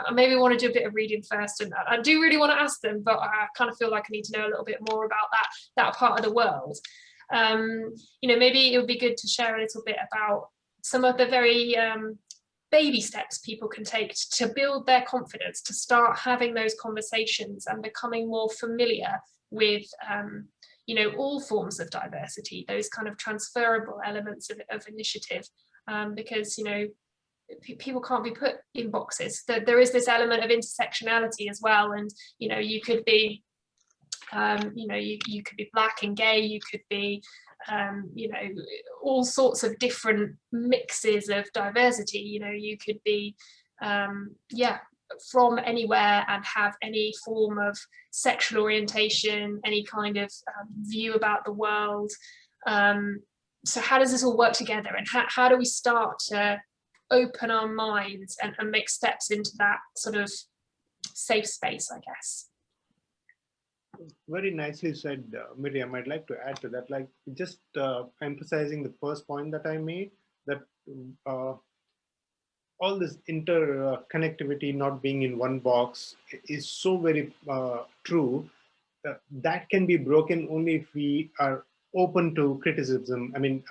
Speaker 1: I maybe want to do a bit of reading first, and I do really want to ask them, but I kind of feel like I need to know a little bit more about that part of the world. Maybe it would be good to share a little bit about some of the very baby steps people can take to build their confidence, to start having those conversations and becoming more familiar with all forms of diversity, those kind of transferable elements of initiative, because people can't be put in boxes. There is this element of intersectionality as well, and you could be you could be black and gay, you could be all sorts of different mixes of diversity. You could be from anywhere and have any form of sexual orientation, any kind of view about the world. So how does this all work together, and how do we start to open our minds and make steps into that sort of safe space, I guess?
Speaker 3: Very nicely said, Miriam. I'd like to add to that, like just emphasizing the first point that I made, that all this interconnectivity, not being in one box, is so very true. That can be broken only if we are open to criticism. I mean,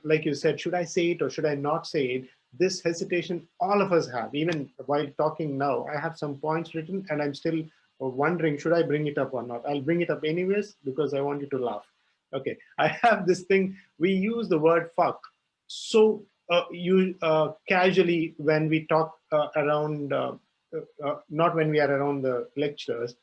Speaker 3: like you said, should I say it or should I not say it? This hesitation all of us have. Even while talking now, I have some points written and I'm still wondering, should I bring it up or not? I'll bring it up anyways because I want you to laugh. Okay, I have this thing. We use the word fuck so casually when we talk around, not when we are around the lectures.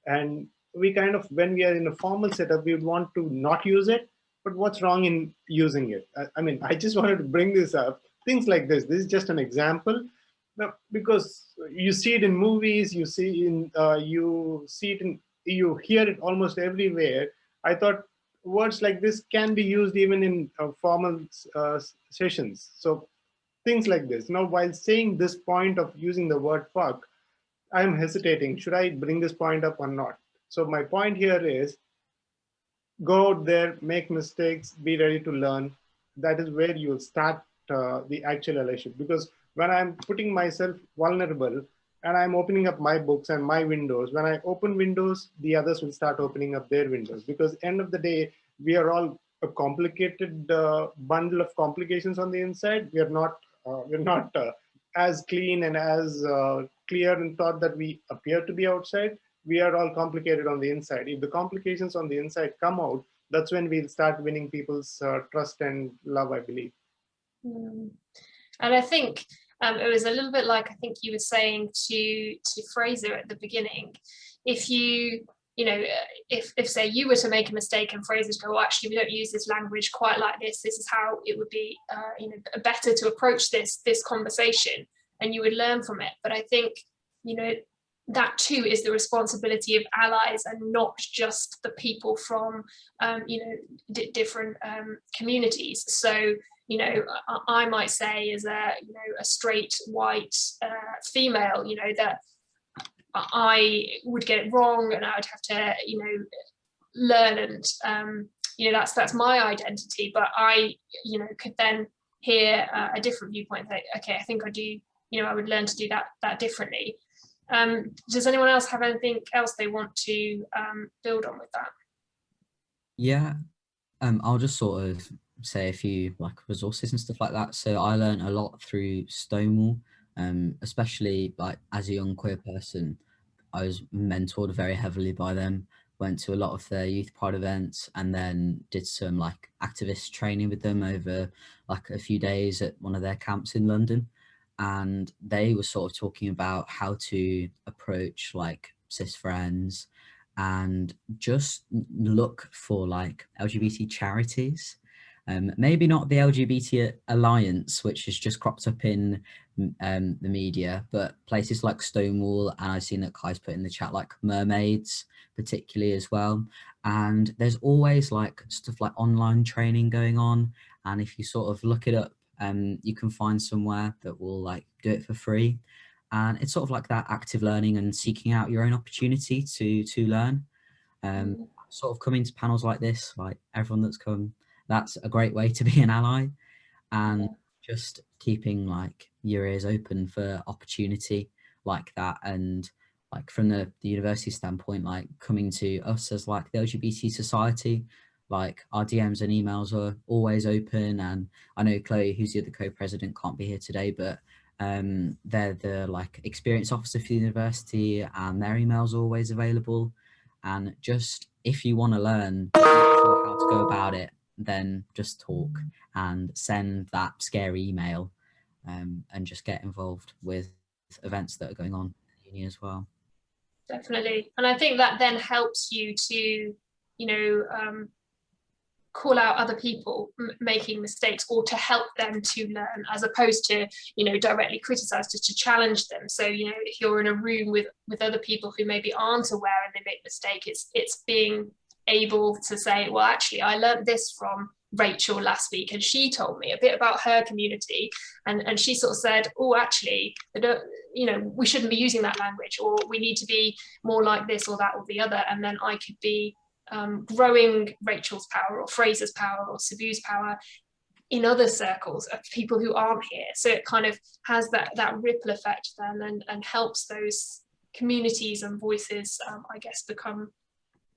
Speaker 3: And we kind of, when we are in a formal setup, we want to not use it, but what's wrong in using it? I mean, I just wanted to bring this up. Things like this is just an example, because you see it in movies, you see it in, you hear it almost everywhere. I thought words like this can be used even in formal sessions. So things like this. Now, while saying this point of using the word fuck, I'm hesitating. Should I bring this point up or not? So my point here is, go out there, make mistakes, be ready to learn. That is where you'll start the actual allyship. Because when I'm putting myself vulnerable and I'm opening up my books and my windows, when I open windows, the others will start opening up their windows. Because end of the day, we are all a complicated bundle of complications on the inside. We're not as clean and as clear in thought that we appear to be outside. We are all complicated on the inside. If the complications on the inside come out, that's when we'll start winning people's trust and love, I believe.
Speaker 1: And I think it was a little bit like, I think you were saying to Fraser at the beginning, if if say you were to make a mistake and Fraser's go, oh, actually we don't use this language quite like this, this is how it would be better to approach this conversation, and you would learn from it. But I think that too is the responsibility of allies, and not just the people from different communities. So I might say as a straight white female, that I would get it wrong and I would have to learn, and that's my identity. But I could then hear a different viewpoint, that okay, I think I do, I would learn to do that differently. Does anyone else have anything else they want to build on with that?
Speaker 2: Yeah, I'll just sort of say a few like resources and stuff like that. So I learned a lot through Stonewall, especially like as a young queer person. I was mentored very heavily by them, went to a lot of their youth pride events, and then did some like activist training with them over like a few days at one of their camps in London. And they were sort of talking about how to approach like cis friends and just look for like LGBT charities. Maybe not the LGBT Alliance, which has just cropped up in the media, but places like Stonewall, and I've seen that Kai's put in the chat like Mermaids particularly as well. And there's always like stuff like online training going on, and if you sort of look it up, you can find somewhere that will like do it for free. And it's sort of like that active learning and seeking out your own opportunity to learn. Sort of coming to panels like this, like everyone that's come, that's a great way to be an ally. And just keeping like your ears open for opportunity like that. And like from the university standpoint, like coming to us as like the LGBT society, like our DMs and emails are always open. And I know Chloe, who's the other co-president, can't be here today, but they're the like experience officer for the university, and their emails are always available. And just if you want to learn, not sure how to go about it, then just talk and send that scary email, and just get involved with events that are going on in uni as well. Definitely.
Speaker 1: And I think that then helps you to call out other people making mistakes, or to help them to learn, as opposed to, you know, directly criticize, just to challenge them. So, you know, if you're in a room with other people who maybe aren't aware and they make mistakes, it's being able to say, well, actually, I learned this from Rachel last week, and she told me a bit about her community, and she sort of said, oh, actually, you know, we shouldn't be using that language, or we need to be more like this or that or the other. And then I could be growing Rachel's power, or Fraser's power, or Subbu's power in other circles of people who aren't here. So it kind of has that ripple effect then, and helps those communities and voices, I guess, become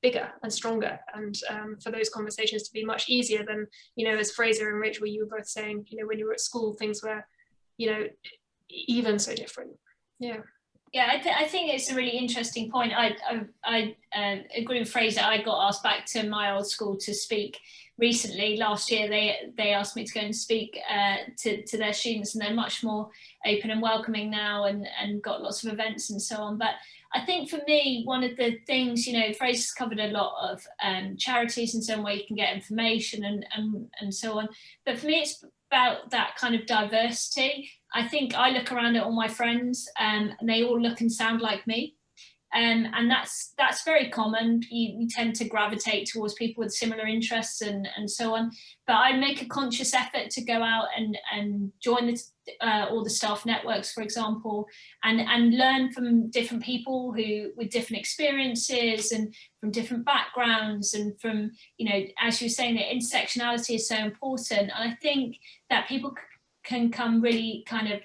Speaker 1: bigger and stronger, and for those conversations to be much easier than, you know, as Fraser and Rachel, you were both saying, you know, when you were at school, things were, you know, even so different. Yeah.
Speaker 4: Yeah, I think it's a really interesting point. I agree with Fraser. I got asked back to my old school to speak recently. Last year, they asked me to go and speak to their students, and they're much more open and welcoming now, and got lots of events and so on. But I think for me, one of the things, you know, Fraser's covered a lot of charities and so on, where you can get information and so on. But for me, it's about that kind of diversity. I think I look around at all my friends and they all look and sound like me. And that's very common. You tend to gravitate towards people with similar interests and so on. But I make a conscious effort to go out and join all the staff networks, for example, and learn from different people who with different experiences and from different backgrounds, and from, you know, as you were saying, that intersectionality is so important. And I think that people can come really kind of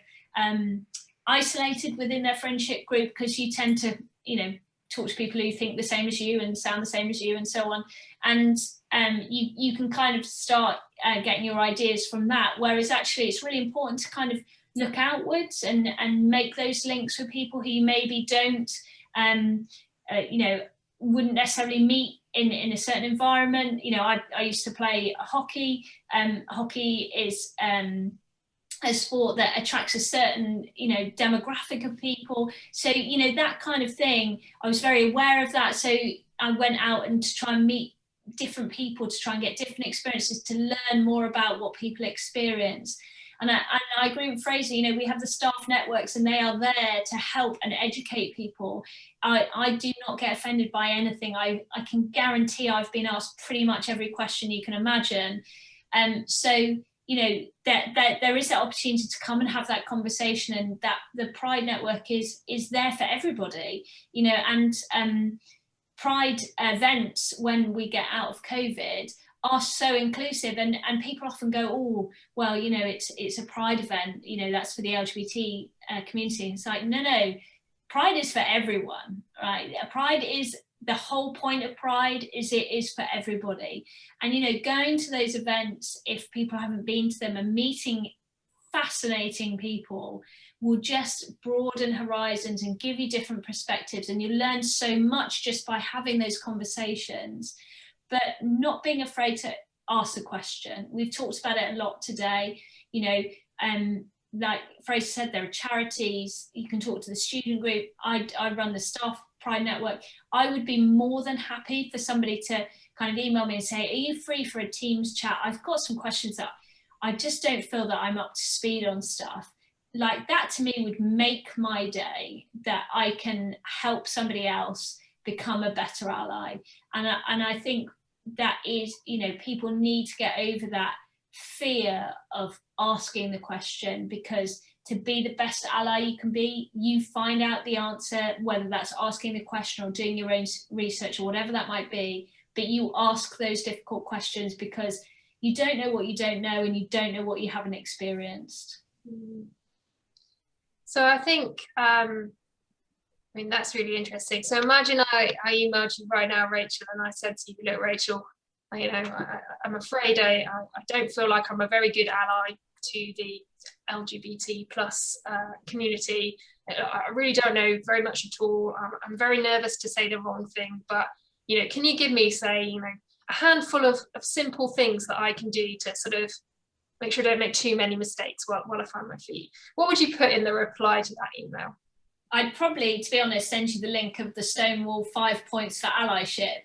Speaker 4: isolated within their friendship group, because you tend to, you know, talk to people who think the same as you and sound the same as you and so on, and you can kind of start getting your ideas from that, whereas actually it's really important to kind of look outwards and make those links with people who you maybe don't you know, wouldn't necessarily meet in a certain environment. You know, I used to play hockey. Hockey is a sport that attracts a certain, you know, demographic of people. So, you know, that kind of thing, I was very aware of that. So I went out and to try and meet different people, to try and get different experiences, to learn more about what people experience. And I agree with Fraser, you know, we have the staff networks and they are there to help and educate people. I do not get offended by anything. I can guarantee I've been asked pretty much every question you can imagine. So, you know, there is that opportunity to come and have that conversation, and that the Pride Network is there for everybody, you know, and Pride events, when we get out of COVID, are so inclusive, and people often go, oh, well, you know, it's a Pride event, you know, that's for the LGBT community. It's like, no, Pride is for everyone, right? Pride is, the whole point of Pride is it is for everybody. And, you know, going to those events, if people haven't been to them, and meeting fascinating people will just broaden horizons and give you different perspectives, and you learn so much just by having those conversations. But not being afraid to ask the question. We've talked about it a lot today, you know, like Fraser said, there are charities, you can talk to the student group. I run the staff Pride Network. I would be more than happy for somebody to kind of email me and say, are you free for a Teams chat? I've got some questions that I just don't feel that I'm up to speed on stuff. Like that to me would make my day, that I can help somebody else become a better ally. And I think that is, you know, people need to get over that fear of asking the question, because to be the best ally you can be, you find out the answer, whether that's asking the question or doing your own research or whatever that might be, but you ask those difficult questions because you don't know what you don't know, and you don't know what you haven't experienced.
Speaker 1: So I think, I mean, that's really interesting. So imagine I emailed you right now, Rachel, and I said to you, look, Rachel, you know, I'm afraid I don't feel like I'm a very good ally to the LGBT plus community. I really don't know very much at all. I'm very nervous to say the wrong thing, but, you know, can you give me, say, you know, a handful of simple things that I can do to sort of make sure I don't make too many mistakes while I find my feet? What would you put in the reply to that email?
Speaker 4: I'd probably, to be honest, send you the link of the Stonewall 5 points for allyship,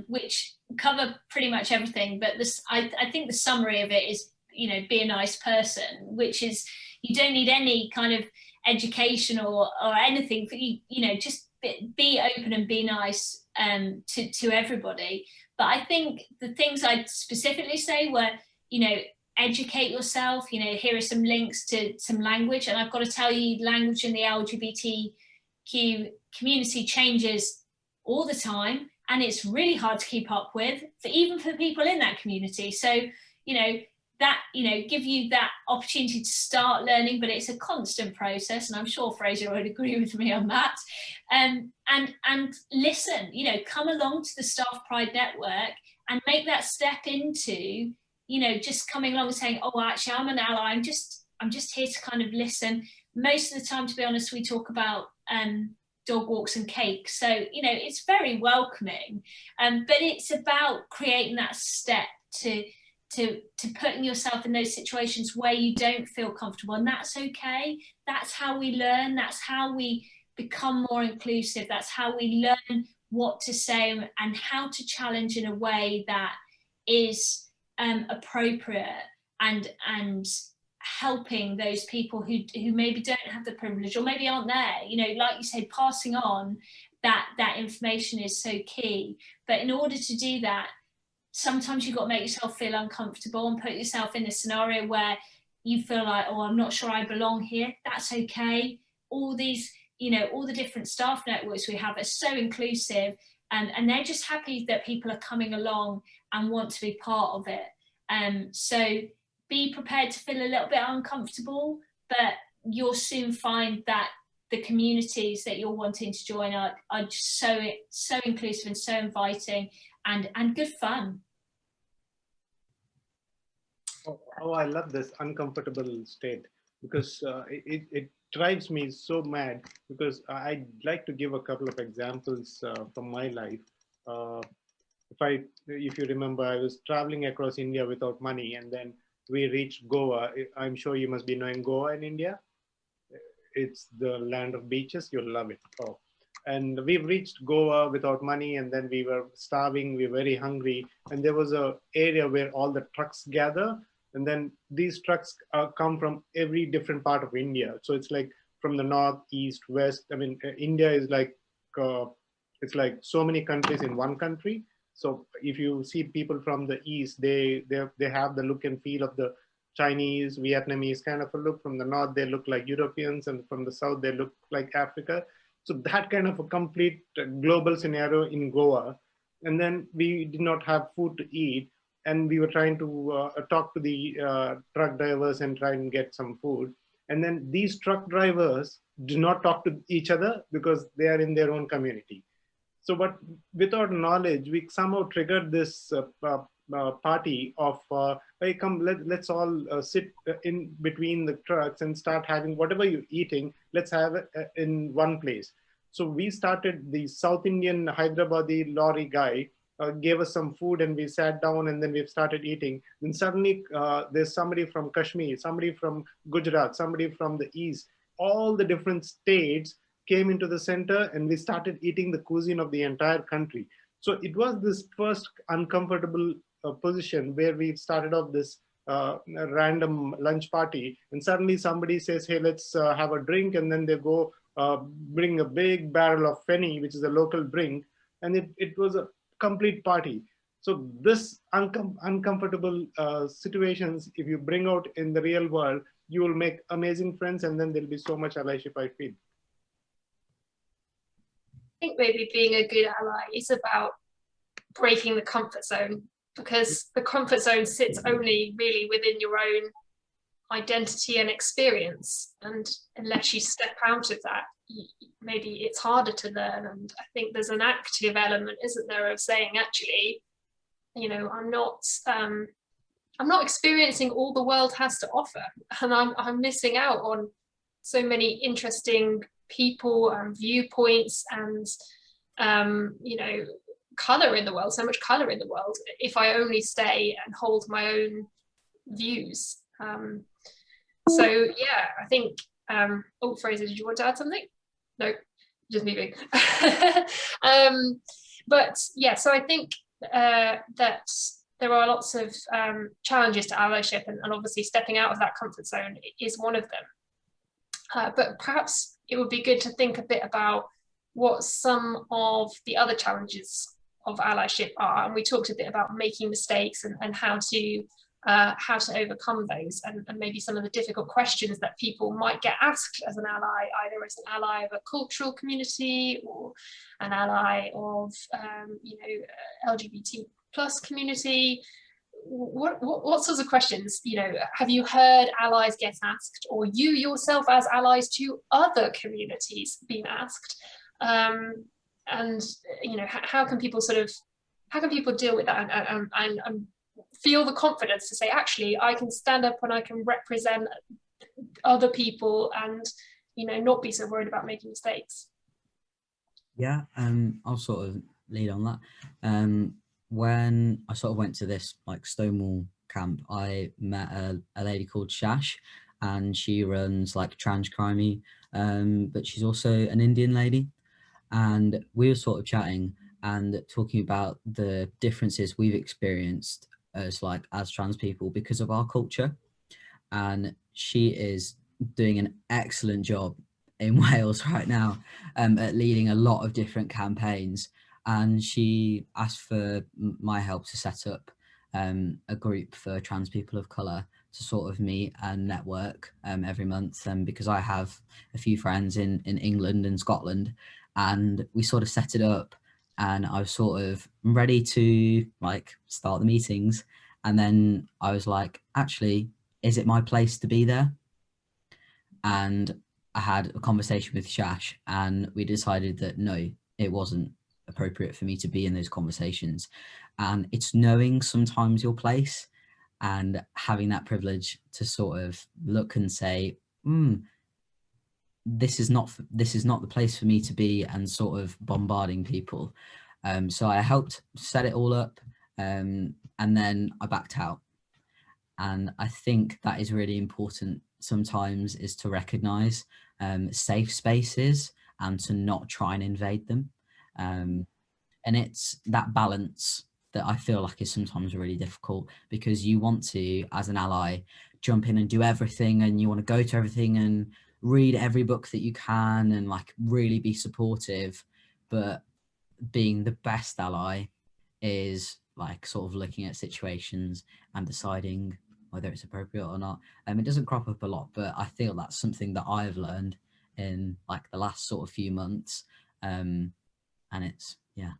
Speaker 4: which cover pretty much everything. But this, I think the summary of it is, you know, be a nice person, which is, you don't need any kind of education or anything, but you know, just be open and be nice to everybody. But I think the things I'd specifically say were, you know, educate yourself. You know, here are some links to some language, and I've got to tell you, language in the LGBTQ community changes all the time, and it's really hard to keep up with, even for people in that community. So, you know, that, you know, give you that opportunity to start learning, but it's a constant process, and I'm sure Fraser would agree with me on that. And listen, you know, come along to the Staff Pride Network and make that step into, you know, just coming along and saying, oh, actually, I'm an ally, I'm just here to kind of listen. Most of the time, to be honest, we talk about dog walks and cake, so, you know, it's very welcoming, but it's about creating that step to putting yourself in those situations where you don't feel comfortable, and that's okay. That's how we learn, that's how we become more inclusive, that's how we learn what to say and how to challenge in a way that is appropriate and helping those people who maybe don't have the privilege or maybe aren't there. You know, like you say, passing on that information is so key. But in order to do that, sometimes you've got to make yourself feel uncomfortable and put yourself in a scenario where you feel like, oh, I'm not sure I belong here. That's okay. All these, you know, all the different staff networks we have are so inclusive, and they're just happy that people are coming along and want to be part of it. So be prepared to feel a little bit uncomfortable, but you'll soon find that the communities that you're wanting to join are just so inclusive and so inviting and good fun.
Speaker 3: Oh, I love this uncomfortable state, because it drives me so mad, because I'd like to give a couple of examples from my life. If you remember, I was traveling across India without money, and then we reached Goa. I'm sure you must be knowing Goa in India. It's the land of beaches. You'll love it. Oh. And we reached Goa without money, and then we were starving, we were very hungry, and there was an area where all the trucks gather, and then these trucks come from every different part of India. So it's like from the north, east, west. I mean, India is like, it's like so many countries in one country. So if you see people from the east, they have the look and feel of the Chinese, Vietnamese kind of a look. From the north, they look like Europeans, and from the south, they look like Africa. So that kind of a complete global scenario in Goa. And then we did not have food to eat, and we were trying to talk to the truck drivers and try and get some food. And then these truck drivers do not talk to each other because they are in their own community. So, but without knowledge, we somehow triggered this party of, hey, come, let's all sit in between the trucks and start having whatever you're eating, let's have it in one place. So we started, the South Indian Hyderabadi lorry guy gave us some food, and we sat down, and then we started eating. Then suddenly there's somebody from Kashmir, somebody from Gujarat, somebody from the East, all the different states came into the center, and we started eating the cuisine of the entire country. So it was this first uncomfortable position where we started off this random lunch party, and suddenly somebody says, hey, let's have a drink, and then they go bring a big barrel of Fenny, which is a local drink, and it was a complete party. So this uncomfortable situations, if you bring out in the real world, you will make amazing friends, and then there'll be so much allyship, I feel.
Speaker 1: I think maybe being a good ally is about breaking the comfort zone, because the comfort zone sits only really within your own identity and experience, and unless you step out of that, maybe it's harder to learn. And I think there's an active element, isn't there, of saying, actually, you know, I'm not experiencing all the world has to offer, and I'm missing out on so many interesting people and viewpoints and you know, color in the world, so much color in the world, if I only stay and hold my own views. So yeah, I think oh, Fraser, did you want to add something? No, just moving. But yeah, so I think that there are lots of challenges to allyship, and obviously stepping out of that comfort zone is one of them. But perhaps it would be good to think a bit about what some of the other challenges of allyship are. And we talked a bit about making mistakes and how to overcome those, and maybe some of the difficult questions that people might get asked as an ally, either as an ally of a cultural community or an ally of LGBT plus community. What sorts of questions, have you heard allies get asked, or you yourself as allies to other communities being asked? And how can people deal with that and feel the confidence to say, actually, I can stand up and I can represent other people and not be so worried about making mistakes?
Speaker 2: Yeah, I'll sort of lead on that. When I sort of went to this like Stonewall camp, I met a lady called Shash, and she runs like trans crimey, but she's also an Indian lady, and we were sort of chatting and talking about the differences we've experienced as trans people because of our culture. And she is doing an excellent job in Wales right now at leading a lot of different campaigns, and she asked for my help to set up a group for trans people of colour to sort of meet and network every month, because I have a few friends in England and Scotland, and we sort of set it up, and I was sort of ready to like start the meetings, and then I was like, actually, is it my place to be there? And I had a conversation with Shash, and we decided that no, it wasn't appropriate for me to be in those conversations. And it's knowing sometimes your place and having that privilege to sort of look and say, this is not the place for me to be, and sort of bombarding people. So I helped set it all up, and then I backed out. And I think that is really important sometimes, is to recognize safe spaces and to not try and invade them. And it's that balance that I feel like is sometimes really difficult, because you want to, as an ally, jump in and do everything, and you want to go to everything and read every book that you can and like really be supportive. But being the best ally is like sort of looking at situations and deciding whether it's appropriate or not. It doesn't crop up a lot, but I feel that's something that I've learned in like the last sort of few months. And it's, yeah.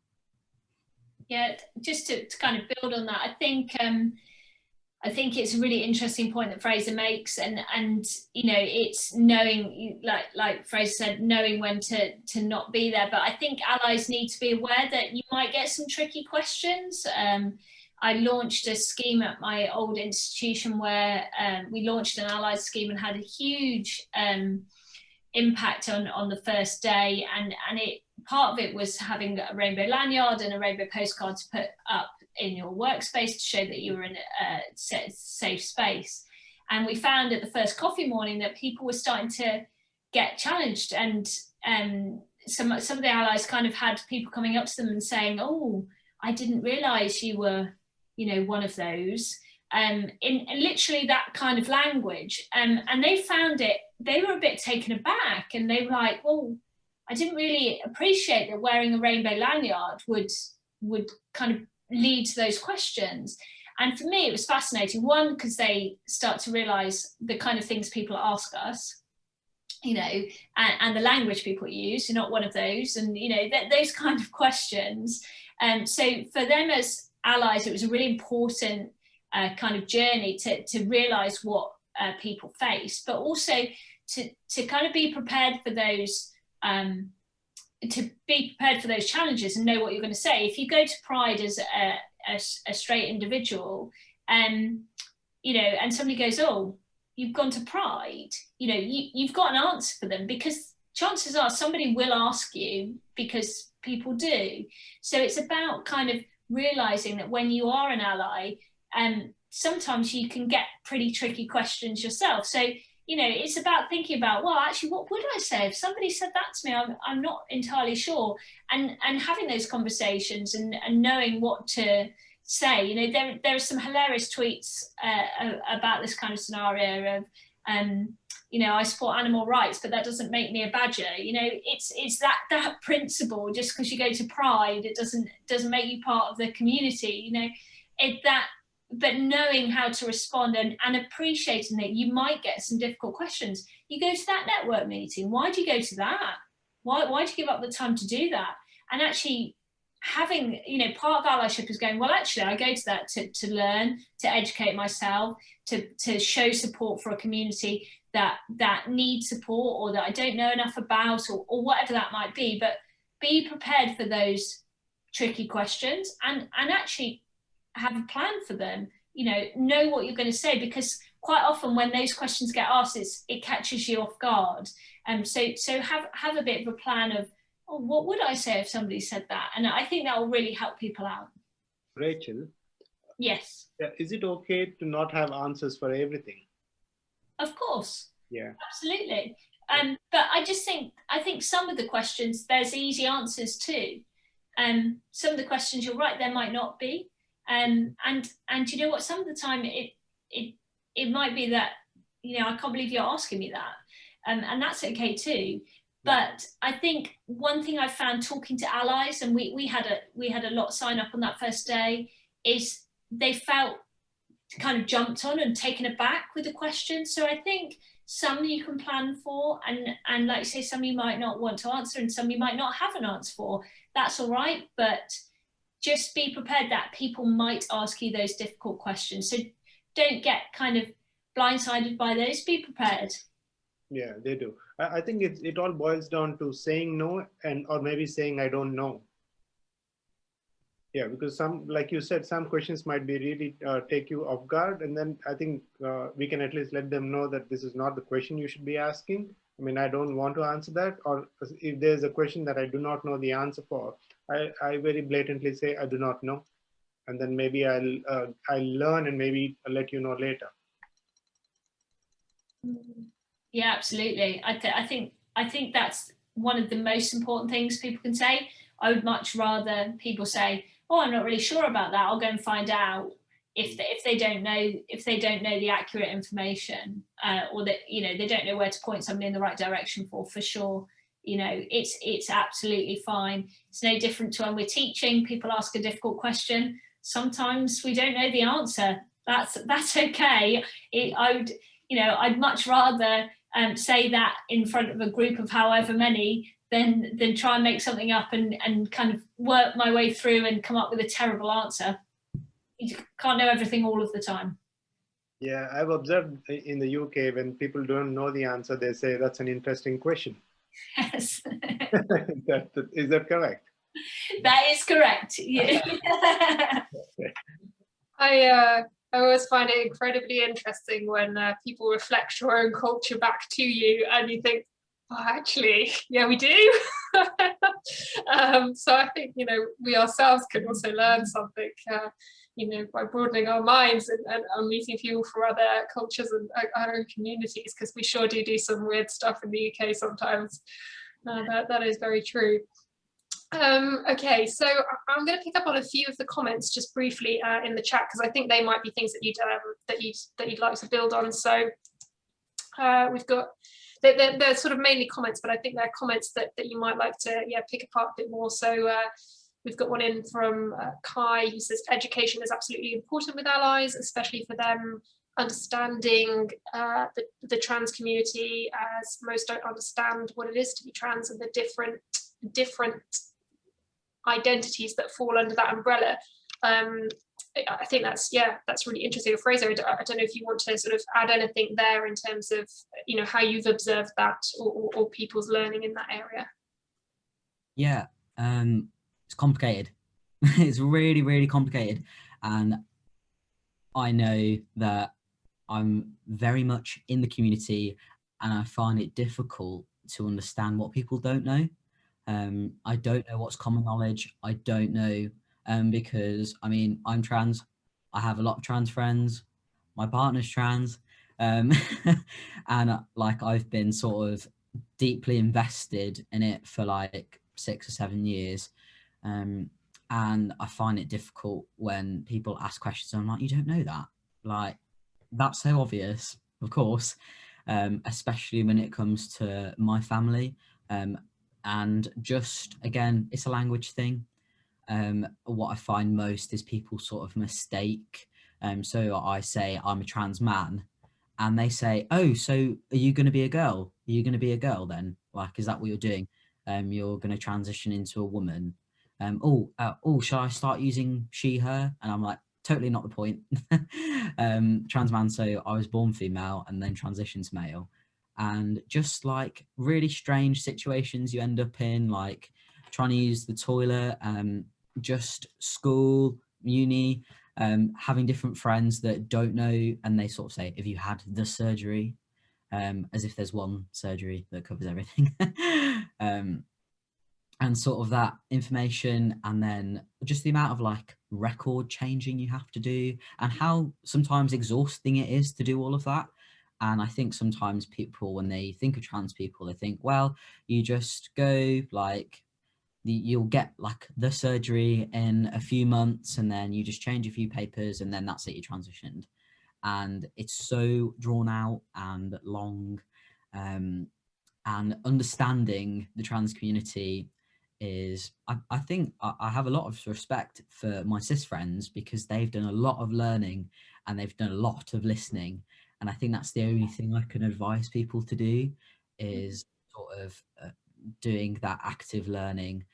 Speaker 4: Yeah, just to kind of build on that, I think it's a really interesting point that Fraser makes, and it's knowing, like Fraser said, knowing when to not be there. But I think allies need to be aware that you might get some tricky questions. I launched a scheme at my old institution where we launched an allies scheme and had a huge impact on the first day, and part of it was having a rainbow lanyard and a rainbow postcard to put up in your workspace to show that you were in a safe space. And we found at the first coffee morning that people were starting to get challenged, and some of the allies kind of had people coming up to them and saying, oh, I didn't realise you were one of those, in literally that kind of language, and they found it, they were a bit taken aback, and they were like, well, I didn't really appreciate that wearing a rainbow lanyard would kind of lead to those questions. And for me, it was fascinating. One, because they start to realise the kind of things people ask us, and the language people use. You're not one of those, and those kind of questions. So for them as allies, it was a really important kind of journey to realise what people face, but also to kind of be prepared for those. To be prepared for those challenges and know what you're going to say. If you go to Pride as a straight individual, and somebody goes, oh, you've gone to Pride, you've got an answer for them, because chances are somebody will ask you, because people do. So it's about kind of realizing that when you are an ally, sometimes you can get pretty tricky questions yourself. So you know, it's about thinking about, well, actually, what would I say if somebody said that to me? I'm not entirely sure. And having those conversations and knowing what to say. You know, there are some hilarious tweets about this kind of scenario of, you know, I support animal rights, but that doesn't make me a badger. You know, it's that principle. Just because you go to Pride, it doesn't make you part of the community. You know, but knowing how to respond and appreciating that you might get some difficult questions. You go to that network meeting. Why do you go to that? Why do you give up the time to do that? And actually having, you know, part of allyship is going, well, actually, I go to that to learn, to educate myself, to show support for a community that needs support or that I don't know enough about, or whatever that might be. But be prepared for those tricky questions and actually have a plan for them. You know what you're going to say, because quite often when those questions get asked, it catches you off guard. So have a bit of a plan of, oh, what would I say if somebody said that? And I think that will really help people out.
Speaker 3: Rachel?
Speaker 4: Yes.
Speaker 3: Is it okay to not have answers for everything?
Speaker 4: Of course.
Speaker 3: Yeah.
Speaker 4: Absolutely. But I think some of the questions, there's easy answers too. Some of the questions, you're right, there might not be. And you know what, some of the time it might be that, you know, I can't believe you're asking me that. And that's okay too. But I think one thing I found talking to allies, and we had a lot sign up on that first day, is they felt kind of jumped on and taken aback with the question. So I think some you can plan for, and like you say, some you might not want to answer, and some you might not have an answer for. That's all right, but just be prepared that people might ask you those difficult questions. So don't get kind of blindsided by those. Be prepared.
Speaker 3: Yeah, they do. I think it all boils down to saying no, or maybe saying I don't know. Yeah, because some, like you said, some questions might be really take you off guard, and then I think we can at least let them know that this is not the question you should be asking. I mean, I don't want to answer that. Or if there's a question that I do not know the answer for, I very blatantly say I do not know, and then maybe I'll learn and maybe I'll let you know later.
Speaker 4: Yeah, absolutely. I think that's one of the most important things people can say. I would much rather people say, "Oh, I'm not really sure about that. I'll go and find out." If they don't know the accurate information, or that, you know, they don't know where to point somebody in the right direction for sure. You know, it's absolutely fine. It's no different to when we're teaching. People ask a difficult question. Sometimes we don't know the answer. That's okay. I'd much rather say that in front of a group of however many than try and make something up and kind of work my way through and come up with a terrible answer. You can't know everything all of the time. Yeah,
Speaker 3: I've observed in the UK, when people don't know the answer, they say that's an interesting question.
Speaker 4: Yes.
Speaker 3: Is that correct?
Speaker 4: That is correct. Yeah.
Speaker 1: I always find it incredibly interesting when people reflect your own culture back to you and you think, oh, actually, yeah, we do. So I think, you know, we ourselves can also learn something, you know, by broadening our minds and meeting people from other cultures and our own communities, because we sure do some weird stuff in the UK sometimes. That is very true. Okay, so I'm going to pick up on a few of the comments just briefly in the chat, because I think they might be things that you'd like to build on. So we've got, they're sort of mainly comments, but I think they're comments that you might like to pick apart a bit more. So we've got one in from Kai, who says education is absolutely important with allies, especially for them understanding the trans community, as most don't understand what it is to be trans and the different identities that fall under that umbrella. I think that's really interesting. Fraser, I don't know if you want to sort of add anything there in terms of, you know, how you've observed that or people's learning in that area.
Speaker 2: Yeah, it's complicated. It's really, really complicated. And I know that I'm very much in the community and I find it difficult to understand what people don't know. I don't know what's common knowledge. I don't know, because I mean, I'm trans. I have a lot of trans friends. My partner's trans. And like I've been sort of deeply invested in it for like 6 or 7 years. And I find it difficult when people ask questions and I'm like, you don't know that? Like, that's so obvious, of course, especially when it comes to my family. And just, again, it's a language thing. What I find most is people sort of mistake. So I say I'm a trans man, and they say, "Oh, so are you going to be a girl? Are you going to be a girl then? Like, is that what you're doing? You're going to transition into a woman? Oh, shall I start using she, her?" And I'm like, totally not the point. Trans man, so I was born female and then transitioned to male, and just like really strange situations you end up in, like trying to use the toilet, just school, uni, having different friends that don't know, and they sort of say, "Have you had the surgery?" As if there's one surgery that covers everything. And sort of that information, and then just the amount of like record changing you have to do, and how sometimes exhausting it is to do all of that. And I think sometimes people, when they think of trans people, they think, well, you just go like, you'll get like the surgery in a few months and then you just change a few papers and then that's it, you transitioned. And it's so drawn out and long. And understanding the trans community is, I think I have a lot of respect for my cis friends, because they've done a lot of learning and they've done a lot of listening. And I think that's the only thing I can advise people to do, is sort of doing that active learning.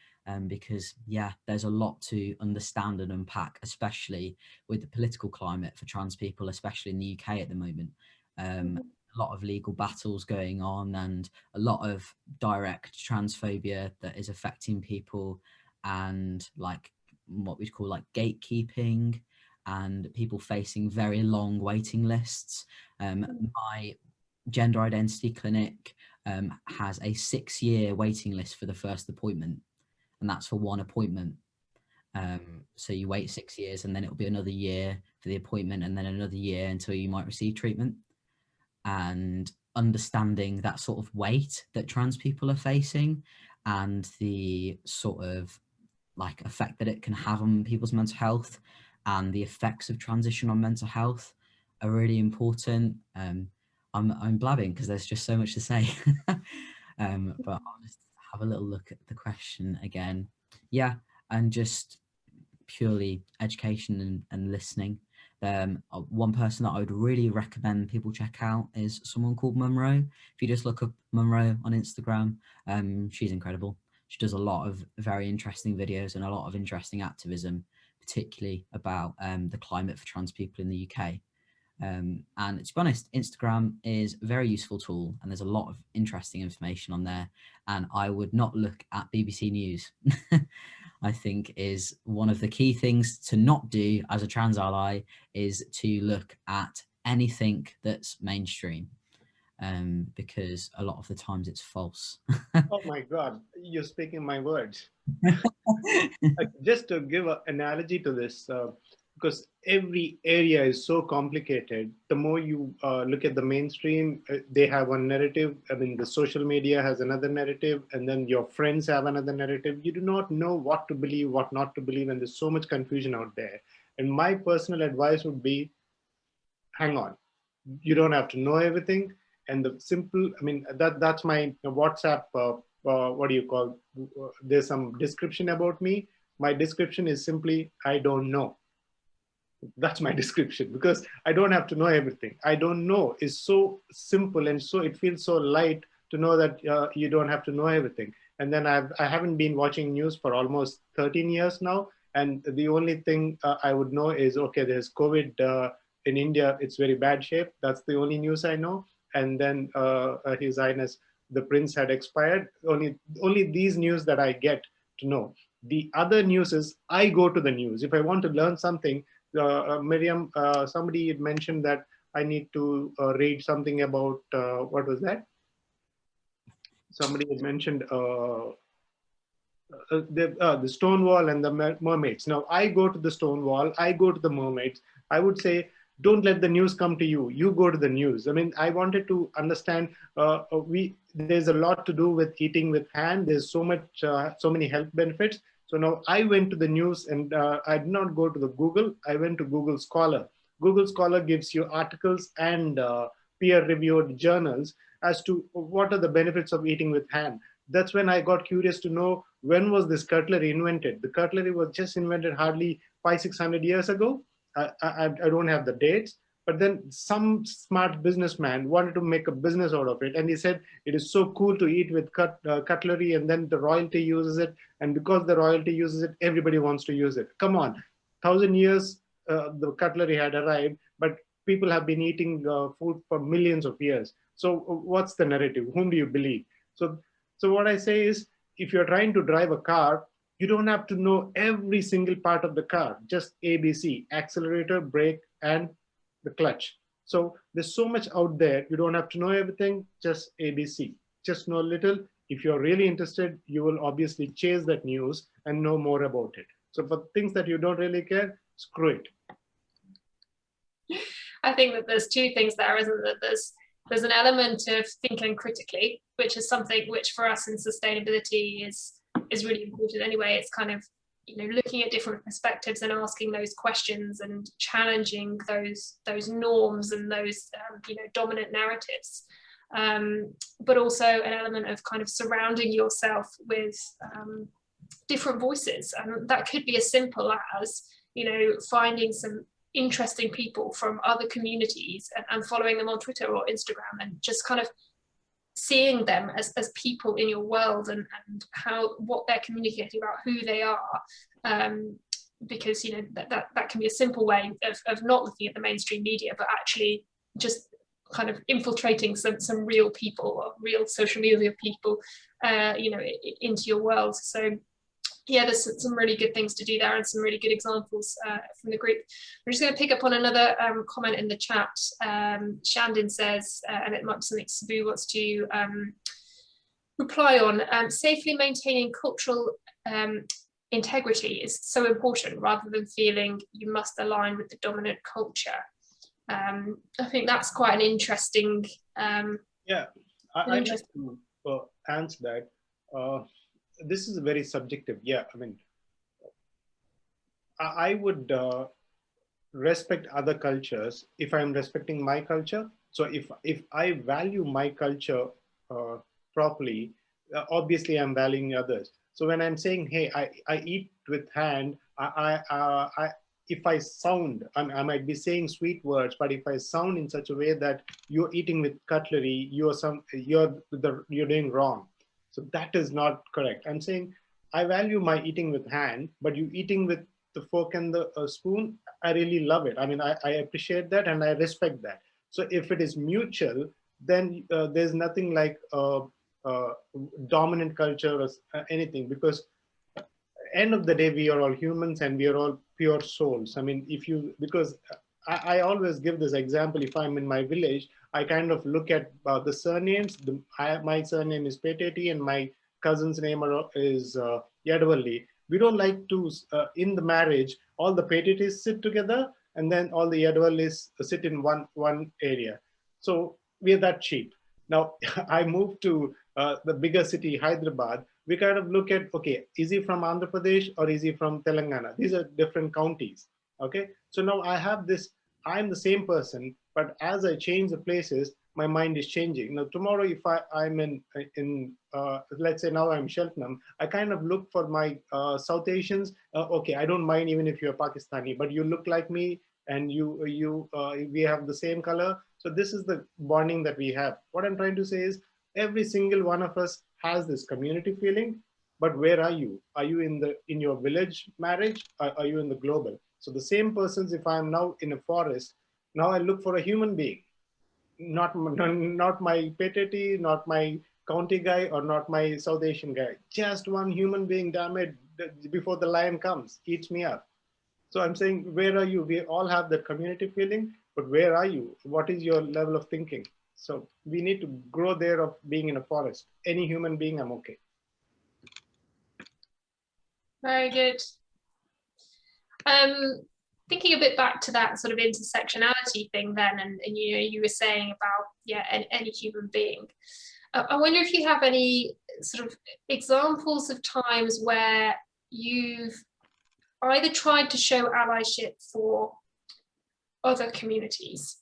Speaker 2: Because yeah, there's a lot to understand and unpack, especially with the political climate for trans people, especially in the UK at the moment. A lot of legal battles going on and a lot of direct transphobia that is affecting people, and like what we'd call like gatekeeping, and people facing very long waiting lists. My gender identity clinic has a 6-year waiting list for the first appointment, and that's for one appointment. So you wait 6 years and then it'll be another year for the appointment and then another year until you might receive treatment. And understanding that sort of weight that trans people are facing and the sort of like effect that it can have on people's mental health and the effects of transition on mental health are really important. I'm blabbing because there's just so much to say. But I'll just have a little look at the question again. Yeah, and just purely education and listening. One person that I would really recommend people check out is someone called Munro. If you just look up Munro on Instagram, she's incredible. She does a lot of very interesting videos and a lot of interesting activism, particularly about the climate for trans people in the UK. And to be honest, Instagram is a very useful tool and there's a lot of interesting information on there. And I would not look at BBC News. I think is one of the key things to not do as a trans ally, is to look at anything that's mainstream, because a lot of the times it's false.
Speaker 3: Oh my God, you're speaking my words. Just to give an analogy to this, because every area is so complicated. The more you look at the mainstream, they have one narrative. I mean, the social media has another narrative, and then your friends have another narrative. You do not know what to believe, what not to believe, and there's so much confusion out there. And my personal advice would be, hang on. You don't have to know everything. And the simple, I mean, that's my WhatsApp, what do you call, there's some description about me. My description is simply, I don't know. That's my description, because I don't have to know everything. I don't know is so simple, and so it feels so light to know that you don't have to know everything. And then I haven't been watching news for almost 13 years now. And the only thing I would know is, okay, there's COVID in India. It's very bad shape. That's the only news I know. And then His Highness, the Prince had expired. Only these news that I get to know. The other news is I go to the news. If I want to learn something, Miriam, somebody had mentioned that I need to read something about, what was that? Somebody had mentioned the Stonewall and the mermaids. Now I go to the Stonewall, I go to the mermaids. I would say Don't let the news come to you. You go to the news. I mean, I wanted to understand, there's a lot to do with eating with hand. There's so many health benefits. So now I went to the news, and I did not go to the Google. I went to Google Scholar. Google Scholar gives you articles and peer-reviewed journals as to what are the benefits of eating with hand. That's when I got curious to know, when was this cutlery invented? The cutlery was just invented hardly 500-600 years ago. I don't have the dates, but then some smart businessman wanted to make a business out of it. And he said, it is so cool to eat with cutlery, and then the royalty uses it. And because the royalty uses it, everybody wants to use it. Come on, 1,000 years the cutlery had arrived, but people have been eating food for millions of years. So what's the narrative? Whom do you believe? So what I say is, if you're trying to drive a car, you don't have to know every single part of the car, just ABC, accelerator, brake, and the clutch. So there's so much out there. You don't have to know everything, just ABC. Just know a little. If you're really interested, you will obviously chase that news and know more about it. So for things that you don't really care, screw it.
Speaker 1: I think that there's two things there, isn't there? There's an element of thinking critically, which is something which for us in sustainability is really important anyway. It's kind of, looking at different perspectives and asking those questions and challenging those norms and those dominant narratives. But also an element of kind of surrounding yourself with different voices, and that could be as simple as finding some interesting people from other communities and following them on Twitter or Instagram, and just kind of seeing them as people in your world, and what they're communicating about who they are, because that can be a simple way of not looking at the mainstream media, but actually just kind of infiltrating some real people or real social media people into your world. So yeah, there's some really good things to do there, and some really good examples from the group. We're just going to pick up on another comment in the chat. Shandin says, and it might be something Subbu wants to reply on, safely maintaining cultural integrity is so important, rather than feeling you must align with the dominant culture. I think that's quite an interesting...
Speaker 3: yeah, I like to answer that. This is very subjective. Yeah, I mean, I would respect other cultures if I'm respecting my culture. So if I value my culture properly, obviously I'm valuing others. So when I'm saying, hey, I eat with hand, if I sound, I might be saying sweet words, but if I sound in such a way that you're eating with cutlery, you're doing wrong. So that is not correct. I'm saying I value my eating with hand, but you eating with the fork and the spoon, I really love it. I mean, I appreciate that and I respect that. So if it is mutual, then there's nothing like dominant culture or anything, because end of the day, we are all humans and we are all pure souls. I mean, because I always give this example. If I'm in my village, I kind of look at the surnames. My surname is Peteti and my cousin's name is Yadavalli. We don't like to, in the marriage, all the Petetis sit together and then all the Yadavallis sit in one area. So we're that cheap. Now, I moved to the bigger city, Hyderabad. We kind of look at, okay, is he from Andhra Pradesh or is he from Telangana? These are different counties. Okay, so now I have this, I'm the same person, but as I change the places, my mind is changing. Now, tomorrow, if I'm in let's say now I'm Cheltenham, I kind of look for my South Asians. Okay, I don't mind even if you're Pakistani, but you look like me and we have the same color. So this is the bonding that we have. What I'm trying to say is every single one of us has this community feeling, but where are you? Are you in your village marriage? Are you in the global? So the same persons, if I'm now in a forest, now I look for a human being, not my Peteti, not my county guy, or not my South Asian guy. Just one human being, damn it, before the lion comes, eats me up. So I'm saying, where are you? We all have that community feeling, but where are you? What is your level of thinking? So we need to grow there of being in a forest. Any human being, I'm okay.
Speaker 1: Very good. thinking a bit back to that sort of intersectionality thing then, and you know, you were saying about, yeah, any human being. I wonder if you have any sort of examples of times where you've either tried to show allyship for other communities,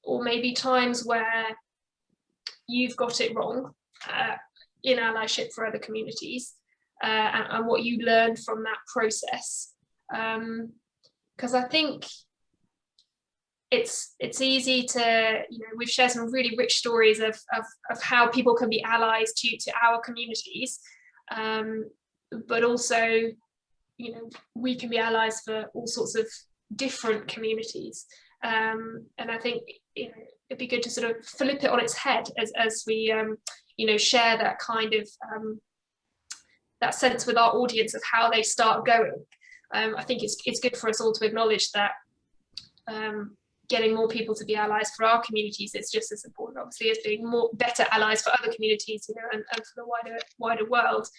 Speaker 1: or maybe times where you've got it wrong in allyship for other communities, and what you learned from that process. Because I think it's easy to, you know, we've shared some really rich stories of how people can be allies to our communities, but also, you know, we can be allies for all sorts of different communities, and I think, you know, it'd be good to sort of flip it on its head as we you know, share that kind of that sense with our audience of how they start going. I think it's good for us all to acknowledge that getting more people to be allies for our communities is just as important, obviously, as being better allies for other communities, you know, and for the wider world.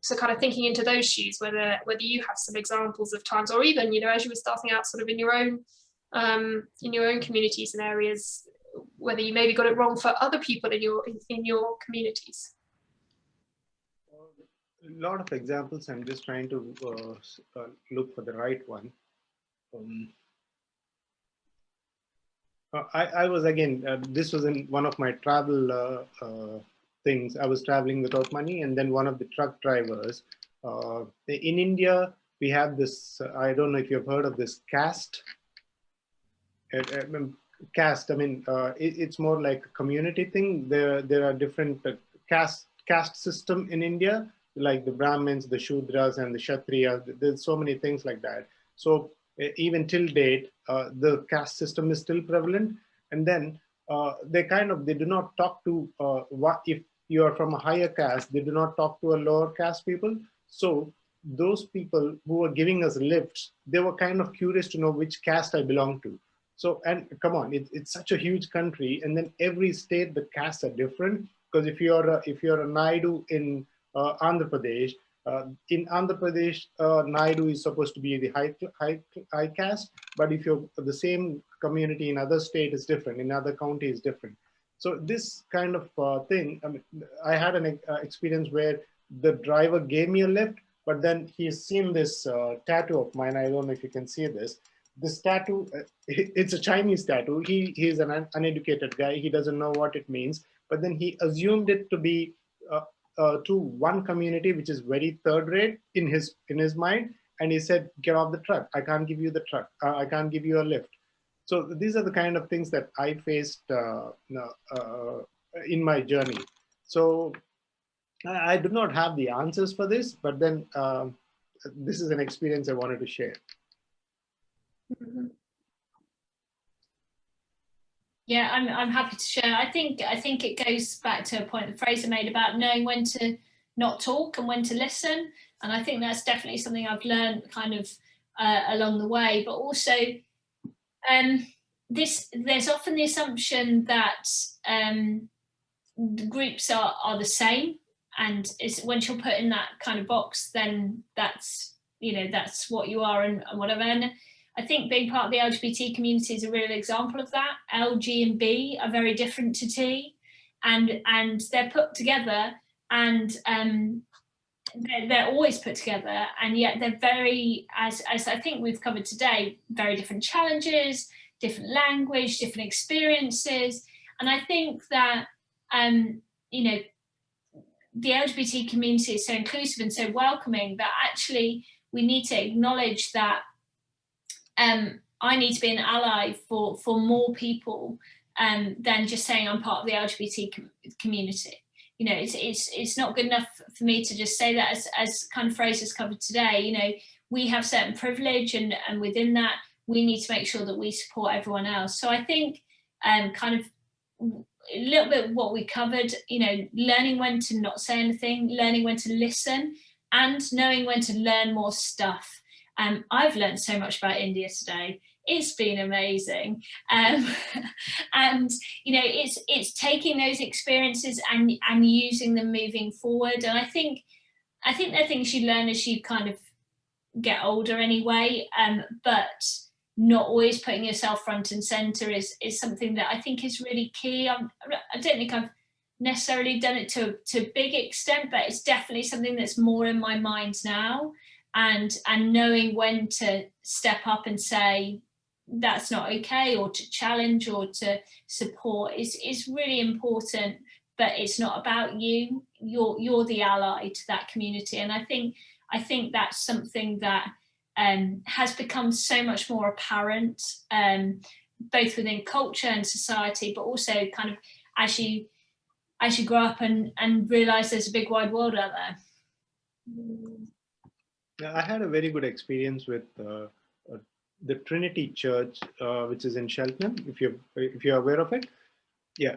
Speaker 1: So kind of thinking into those shoes, whether you have some examples of times, or even, you know, as you were starting out sort of in your own communities and areas, whether you maybe got it wrong for other people in your communities.
Speaker 3: A lot of examples. I'm just trying to look for the right one. I was, again, this was in one of my travel things. I was traveling without money, and then one of the truck drivers in India, we have this, I don't know if you've heard of this caste. Caste, I mean, it's more like a community thing. There are different caste system in India, like the Brahmins, the Shudras, and the Kshatriyas. There's so many things like that. So even till date, the caste system is still prevalent. And then they do not talk to, if you are from a higher caste, they do not talk to a lower caste people. So those people who were giving us lifts, they were kind of curious to know which caste I belong to. So, and come on, it's such a huge country, and then every state, the castes are different. Because if you're a Naidu in Andhra Pradesh, Naidu is supposed to be the high caste, but if you're the same community in other state, is different, in other county is different. So this kind of thing, I mean, I had an experience where the driver gave me a lift, but then he's seen this tattoo of mine. I don't know if you can see this. This tattoo, it's a Chinese tattoo. He's an uneducated guy. He doesn't know what it means, but then he assumed it to be to one community, which is very third rate in his mind. And he said, get off the truck. I can't give you the truck. I can't give you a lift. So these are the kind of things that I faced in my journey. So I do not have the answers for this, but then this is an experience I wanted to share.
Speaker 1: Mm-hmm.
Speaker 4: Yeah, I'm happy to share. I think it goes back to a point that Fraser made about knowing when to not talk and when to listen, and I think that's definitely something I've learned kind of along the way. But also, there's often the assumption that the groups are the same, and once you're put in that kind of box, then that's what you are and whatever. And I think being part of the LGBT community is a real example of that. L, G, and B are very different to T, and they're put together, and they're always put together, and yet they're very, as I think we've covered today, very different challenges, different language, different experiences. And I think that the LGBT community is so inclusive and so welcoming that actually we need to acknowledge that I need to be an ally for more people than just saying I'm part of the LGBT community. You know, it's not good enough for me to just say that, as kind of Fraser's covered today. You know, we have certain privilege, and within that, we need to make sure that we support everyone else. So I think kind of a little bit what we covered, you know, learning when to not say anything, learning when to listen, and knowing when to learn more stuff. I've learned so much about India today. It's been amazing. And, you know, it's taking those experiences and using them moving forward. And I think there are things you learn as you kind of get older anyway, but not always putting yourself front and center is something that I think is really key. I don't think I've necessarily done it to a big extent, but it's definitely something that's more in my mind now, and knowing when to step up and say that's not okay, or to challenge or to support is really important. But it's not about you. You're the ally to that community, and I think that's something that has become so much more apparent, both within culture and society, but also kind of as you grow up and realize there's a big wide world out there.
Speaker 3: Yeah, I had a very good experience with the Trinity Church, which is in Cheltenham, if you're aware of it. Yeah,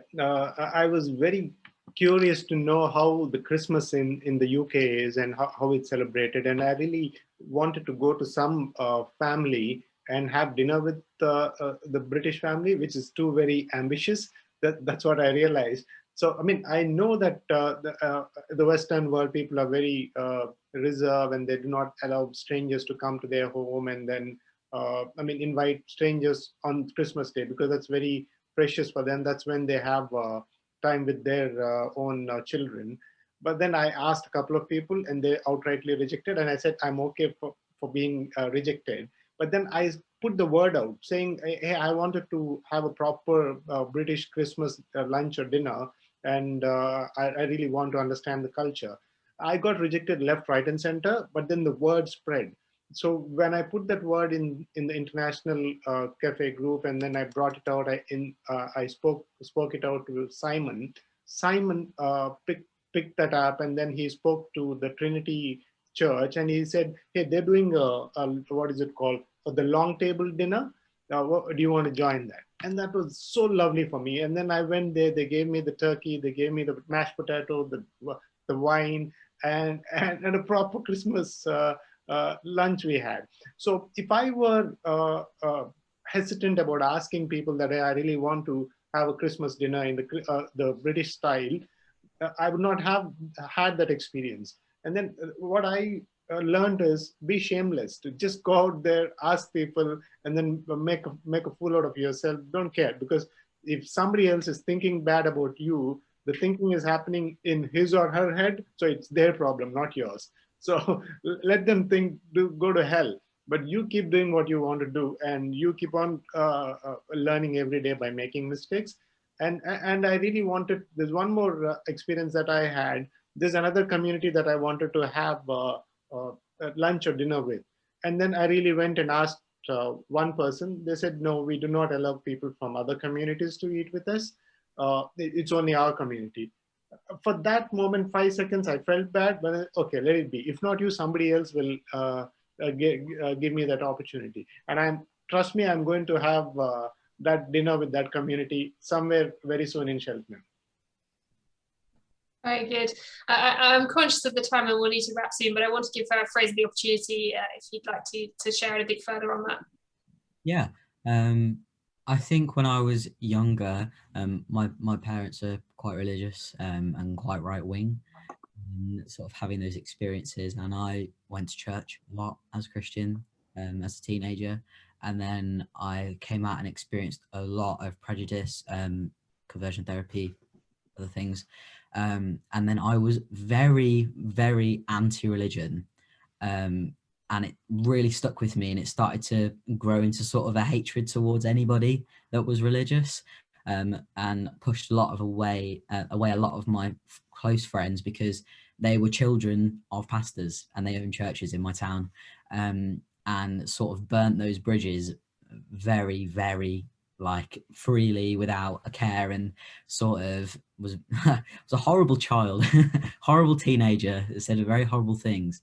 Speaker 3: I was very curious to know how the Christmas in the UK is and how it's celebrated. And I really wanted to go to some family and have dinner with the British family, which is too very ambitious. That's what I realized. So, I mean, I know that the Western world people are very reserved, and they do not allow strangers to come to their home and then, invite strangers on Christmas Day, because that's very precious for them. That's when they have time with their own children. But then I asked a couple of people and they outrightly rejected. And I said, I'm okay for being rejected. But then I put the word out saying, hey, I wanted to have a proper British Christmas lunch or dinner. And I really want to understand the culture. I got rejected left, right, and center, but then the word spread. So when I put that word in the international cafe group, and then I brought it out, I spoke it out to Simon. Simon picked that up, and then he spoke to the Trinity Church, and he said, hey, they're doing what is it called? The long table dinner. Do you want to join that? And that was so lovely for me. And then I went there, they gave me the turkey, they gave me the mashed potato, the wine, and a proper Christmas lunch we had. So if I were hesitant about asking people that, hey, I really want to have a Christmas dinner in the British style, I would not have had that experience. And then what I learned is be shameless, to just go out there, ask people, and then make a fool out of yourself. Don't care, because if somebody else is thinking bad about you, the thinking is happening in his or her head, so it's their problem, not yours. So let them go to hell, but you keep doing what you want to do, and you keep on learning every day by making mistakes. And I really wanted, there's one more experience that I had. There's another community that I wanted to have lunch or dinner with. And then I really went and asked one person. They said, no, we do not allow people from other communities to eat with us. It's only our community. For that moment, 5 seconds, I felt bad, but okay, let it be. If not you, somebody else will give me that opportunity. And trust me, I'm going to have that dinner with that community somewhere very soon in Cheltenham.
Speaker 1: Very good. I'm conscious of the time and we'll need to wrap soon, but I want to give Fraser the opportunity if you'd like to share a bit further on that. Yeah.
Speaker 2: I think when I was younger, my parents are quite religious and quite right-wing, sort of having those experiences. And I went to church a lot as a Christian as a teenager. And then I came out and experienced a lot of prejudice, conversion therapy, other things. And then I was very, very anti-religion. And it really stuck with me, and it started to grow into sort of a hatred towards anybody that was religious, and pushed a lot of away a lot of my close friends, because they were children of pastors and they owned churches in my town, and sort of burnt those bridges very, very like freely without a care, and sort of was a horrible child, horrible teenager that said very horrible things.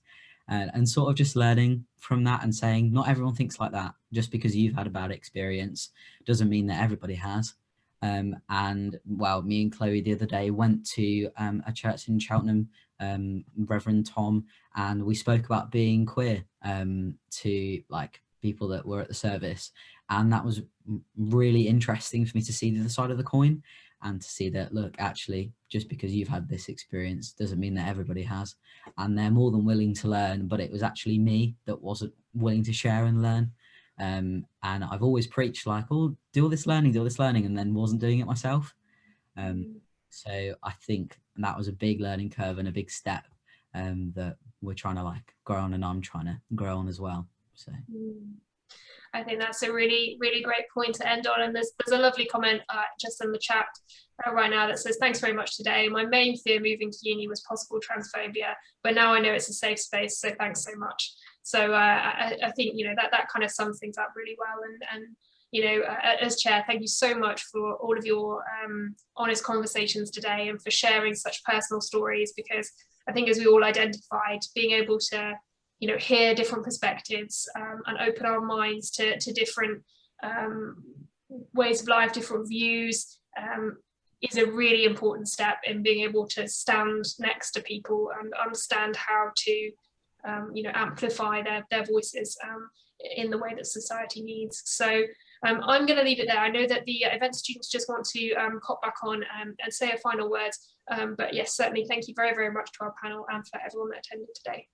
Speaker 2: And sort of just learning from that and saying, not everyone thinks like that. Just because you've had a bad experience doesn't mean that everybody has. And well, me and Chloe the other day went to a church in Cheltenham, Reverend Tom, and we spoke about being queer to like people that were at the service. And that was really interesting for me to see the other side of the coin. and to see that, look, actually, just because you've had this experience doesn't mean that everybody has, and they're more than willing to learn, but it was actually me that wasn't willing to share and learn. And I've always preached like, oh, do all this learning, and then wasn't doing it myself. So I think that was a big learning curve and a big step that we're trying to like grow on, and I'm trying to grow on as well. So
Speaker 1: I think that's a really, really great point to end on. And there's a lovely comment just in the chat right now that says, thanks very much today. My main fear moving to uni was possible transphobia, but now I know it's a safe space, so thanks so much. So I think, you know, that kind of sums things up really well. And you know, as chair, thank you so much for all of your honest conversations today and for sharing such personal stories, because I think, as we all identified, being able to, you know, hear different perspectives and open our minds to different ways of life, different views, is a really important step in being able to stand next to people and understand how to, you know, amplify their voices in the way that society needs. So I'm going to leave it there. I know that the event students just want to hop back on and say a final word. But yes, certainly thank you very, very much to our panel and for everyone that attended today.